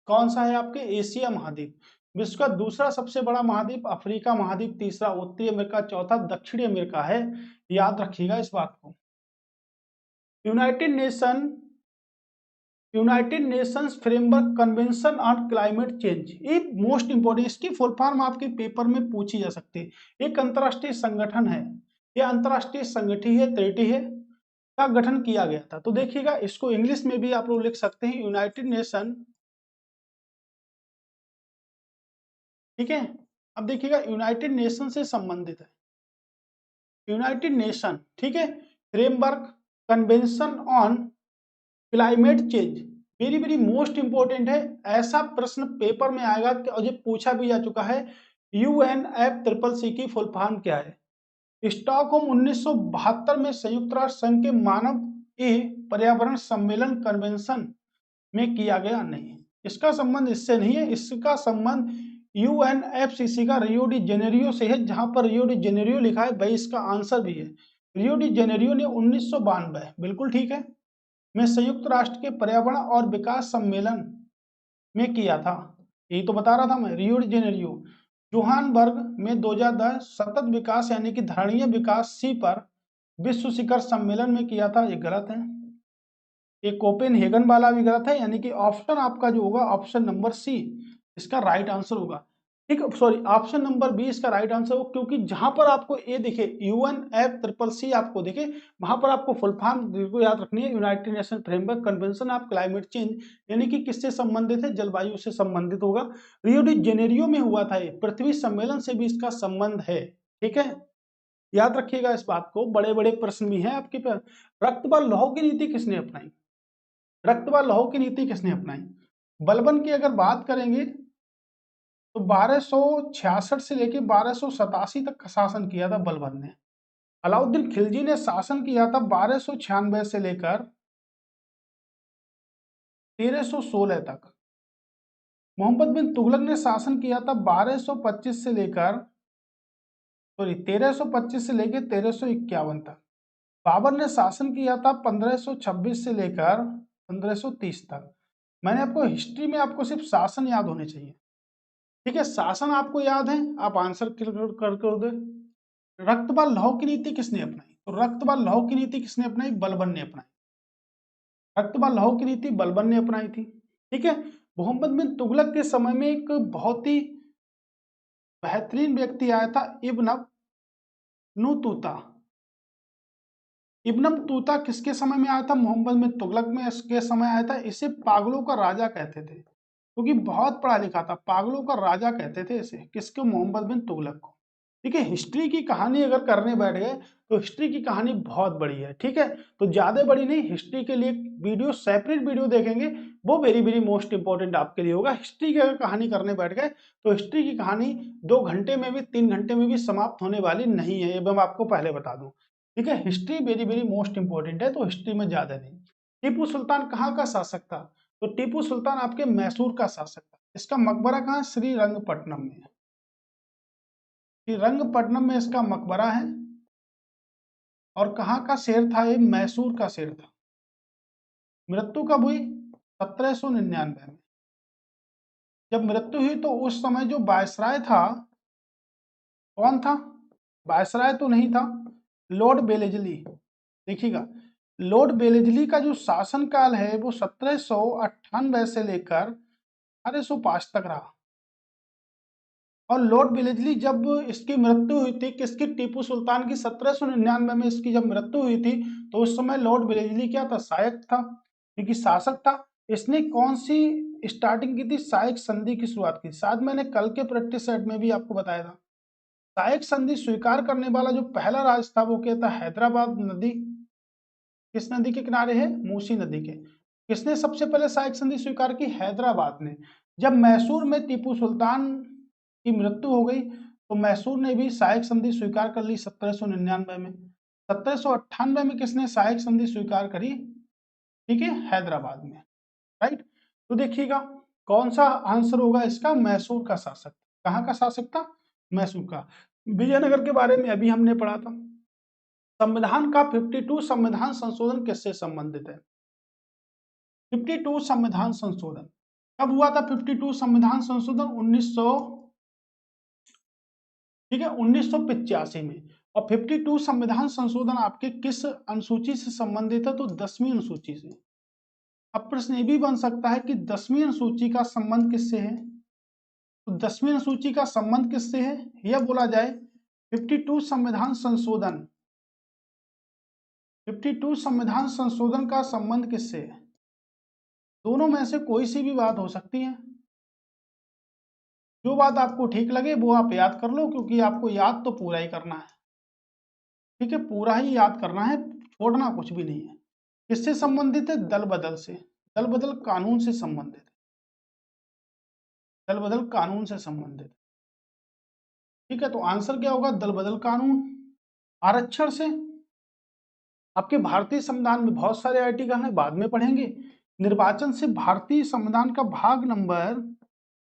S1: कौन सा है? आपके एशिया महाद्वीप। विश्व का दूसरा सबसे बड़ा महाद्वीप अफ्रीका महाद्वीप, तीसरा उत्तरी अमेरिका, चौथा दक्षिणी अमेरिका है। याद रखिएगा इस बात को। United nation, United Nations framework convention on climate change, ये मोस्ट इंपोर्टेंट, इसकी फुल फॉर्म आपके पेपर में पूछी जा सकती है। एक अंतरराष्ट्रीय संगठन है, यह अंतरराष्ट्रीय संगठन है, त्रेटी है, का गठन किया गया था। तो देखिएगा, इसको इंग्लिश में भी आप लोग लिख सकते हैं, यूनाइटेड नेशन। ठीक है, अब देखिएगा यूनाइटेड नेशन से संबंधित है, यूनाइटेड नेशन। ठीक है, framework convention on climate change, very very most important है। ऐसा प्रश्न पेपर में आएगा कि, और ये पूछा भी जा चुका है, UNFCCC की फुल फॉर्म क्या है? स्टॉकहोम 1972 में संयुक्त राष्ट्र संघ के मानव पर्यावरण सम्मेलन कन्वेंशन में किया गया नहीं। इसका संबंध इससे नहीं है, इसका संबंध यूएनएफसीसी का रियो डी जेनेरियो से है, जहां पर रियो डी जेनेरियो लिखा है भाई इसका आंसर भी है। रियो डी जेनेरियो ने 1992 बिल्कुल ठीक है में संयुक्त राष्ट्र के पर्यावरण और विकास सम्मेलन में किया था। यही तो बता रहा था मैं, रियो डी जेनेरियो। जोहानबर्ग में 2010 सतत विकास यानी कि धारणीय विकास सी पर विश्व शिखर सम्मेलन में किया था, ये गलत है। ये कोपेनहेगन वाला भी गलत है, यानी कि ऑप्शन आपका जो होगा ऑप्शन नंबर सी इसका राइट आंसर होगा। ठीक है, सॉरी ऑप्शन नंबर बी इसका राइट आंसर होगा, क्योंकि जहां पर आपको ए दिखे UNFCCC आपको दिखे वहां पर आपको फुल फॉर्म बिल्कुल याद रखनी है, United nation framework convention of climate change, यानी कि किससे संबंधित है, जलवायु से संबंधित होगा। रियो डी जेनेरियो में हुआ था, ये पृथ्वी सम्मेलन से भी इसका संबंध है। ठीक है, याद रखिएगा इस बात को, बड़े बड़े प्रश्न भी हैं आपके पास। रक्त व लौह की नीति किसने अपनाई? रक्त व लौह की नीति किसने अपनाई? बलबन की अगर बात करेंगे तो 1266 से लेकर 1287 तक का शासन किया था बलबन ने। अलाउद्दीन खिलजी ने शासन किया था 1296 से लेकर 1316 तक। मोहम्मद बिन तुगलक ने शासन किया था 1225 से लेकर 1325 से लेकर 1351 तक। बाबर ने शासन किया था 1526 से लेकर 1530 तक। मैंने आपको हिस्ट्री में आपको सिर्फ शासन याद होने चाहिए। ठीक है, शासन आपको याद है, आप आंसर कर दे। रक्त व लौह की नीति किसने अपनाई? तो रक्त व लौह की नीति किसने अपनाई? बलबन ने अपनाई। रक्त व लौह की नीति बलबन ने अपनाई थी। ठीक है, मोहम्मद बिन तुगलक के समय में एक बहुत ही बेहतरीन व्यक्ति आया था, इब्न तूता। इब्न तूता किसके समय में आया था? मोहम्मद बिन तुगलक में इसके समय आया था। इसे पागलों का राजा कहते थे, क्योंकि बहुत पढ़ा लिखा था। पागलों का राजा कहते थे इसे, किसको? मोहम्मद बिन तुगलक को। ठीक है, हिस्ट्री की कहानी अगर करने बैठ गए तो हिस्ट्री की कहानी बहुत बड़ी है। ठीक है, तो ज्यादा बड़ी नहीं, हिस्ट्री के लिए वीडियो सेपरेट वीडियो देखेंगे, वो वेरी वेरी मोस्ट इंपॉर्टेंट आपके लिए होगा। हिस्ट्री की अगर कहानी करने बैठ गए तो हिस्ट्री की कहानी 2 घंटे में भी 3 घंटे में भी समाप्त होने वाली नहीं है, ये मैं आपको पहले बता दूं। ठीक है, history very very most important है, तो हिस्ट्री में ज्यादा नहीं। टीपू सुल्तान कहाँ का शासक था? तो टीपू सुल्तान आपके मैसूर का शासक था। इसका मकबरा कहाँ? श्रीरंगपट्टनम में। श्रीरंगपट्टनम में इसका मकबरा है। और कहाँ का शेर था ये? मैसूर का शेर था। मृत्यु कब हुई? 1799 में। जब मृत्यु हुई तो उस समय जो वायसराय था, कौन था? वायसराय तो नहीं था, लॉर्ड बेलेजली। देखिएगा, लॉर्ड बेलेजली का जो शासन काल है वो 1798 से लेकर 1805 तक रहा। और लॉर्ड बेलेजली जब इसकी मृत्यु हुई थी, किसकी? टीपू सुल्तान की 1799 में इसकी जब मृत्यु हुई थी, तो उस समय लॉर्ड बेलेजली क्या था? शायक था, क्योंकि शासक था। इसने कौन सी स्टार्टिंग की थी? शायक संधि की शुरुआत की। शायद मैंने कल के प्रैक्टिस सेट में भी आपको बताया था। शायक संधि स्वीकार करने वाला जो पहला राज्य था वो क्या था? हैदराबाद नदी। किस नदी के किनारे है? मूसी नदी के। किसने सबसे पहले शायक संधि स्वीकार की? हैदराबाद ने। जब मैसूर में टीपू सुल्तान की मृत्यु हो गई तो मैसूर ने भी शायक संधि स्वीकार कर ली 1799 में। 1798 में किसने शायक संधि स्वीकार करी? ठीक है, हैदराबाद में। राइट, तो देखिएगा कौन सा आंसर होगा इसका? मैसूर का शासक। कहाँ का शासक था? मैसूर का। विजयनगर के बारे में अभी हमने पढ़ा था। संविधान का 52 संविधान संशोधन किससे संबंधित है? 52 संविधान संशोधन कब हुआ था? 52 संविधान संशोधन 1985 में। और 52 संविधान संशोधन आपके किस अनुसूची से संबंधित है? तो 10वीं अनुसूची से। अब प्रश्न ये भी बन सकता है कि 10वीं अनुसूची का संबंध किससे है? तो 10वीं अनुसूची का संबंध किससे है? यह बोला जाए 52 संविधान संशोधन, 52 संविधान संशोधन का संबंध किससे है? दोनों में से कोई सी भी बात हो सकती है। जो बात आपको ठीक लगे वो आप याद कर लो, क्योंकि आपको याद तो पूरा ही करना है। ठीक है, पूरा ही याद करना है, छोड़ना कुछ भी नहीं है। किससे संबंधित है? दल बदल से। दल बदल कानून से संबंधित है। दल बदल कानून से संबंधित। ठीक है, तो आंसर क्या होगा? दल बदल कानून। आरक्षण से। आपके भारतीय संविधान में बहुत सारे आर्टिकल हैं, बाद में पढ़ेंगे। निर्वाचन से भारतीय संविधान का भाग नंबर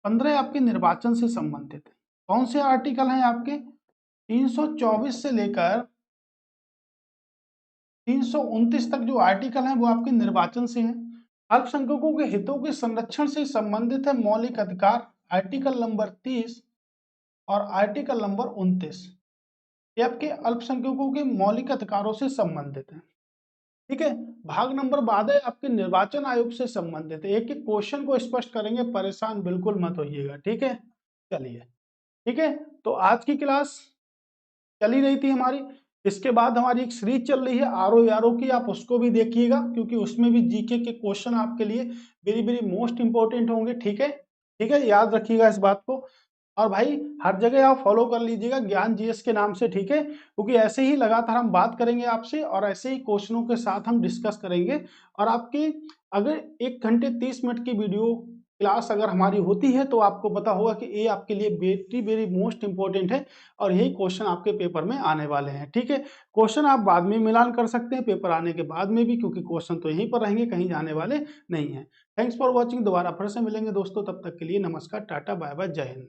S1: 15 आपके निर्वाचन से संबंधित है। कौन से आर्टिकल हैं आपके? 324 से लेकर 329 तक जो आर्टिकल हैं वो आपके निर्वाचन से हैं। अल्पसंख्यकों के हितों के संरक्षण से संबंधित है मौलिक अधिकार, आर्टिकल नंबर 30 और आर्टिकल नंबर 29। ये आपके अल्पसंख्यकों के मौलिक अधिकारों से संबंधित है। ठीक है। भाग नंबर 12 आपके निर्वाचन आयोग से संबंधित है। एक एक क्वेश्चन को स्पष्ट करेंगे, परेशान बिल्कुल मत होइएगा। ठीक है, चलिए। ठीक है, तो आज की क्लास चली रही थी हमारी। इसके बाद हमारी एक सीरीज चल रही है आरओ यारो की, आप उसको भी देखिएगा क्योंकि उसमें भी जीके के क्वेश्चन आपके लिए वेरी वेरी मोस्ट इंपॉर्टेंट होंगे। ठीक है, ठीक है, याद रखिएगा इस बात को। और भाई हर जगह आप फॉलो कर लीजिएगा ज्ञान जीएस के नाम से। ठीक है, क्योंकि ऐसे ही लगातार हम बात करेंगे आपसे और ऐसे ही क्वेश्चनों के साथ हम डिस्कस करेंगे। और आपकी अगर 1 घंटे 30 मिनट की वीडियो क्लास अगर हमारी होती है तो आपको पता होगा कि ये आपके लिए वेरी वेरी मोस्ट इंपॉर्टेंट है और यही क्वेश्चन आपके पेपर में आने वाले हैं। ठीक है, क्वेश्चन आप बाद में मिलान कर सकते हैं पेपर आने के बाद में भी, क्योंकि क्वेश्चन तो यहीं पर रहेंगे, कहीं जाने वाले नहीं है। Thanks for watching. दोबारा फिर से मिलेंगे दोस्तों, तब तक के लिए नमस्कार, टाटा, बाय बाय, जय हिंद।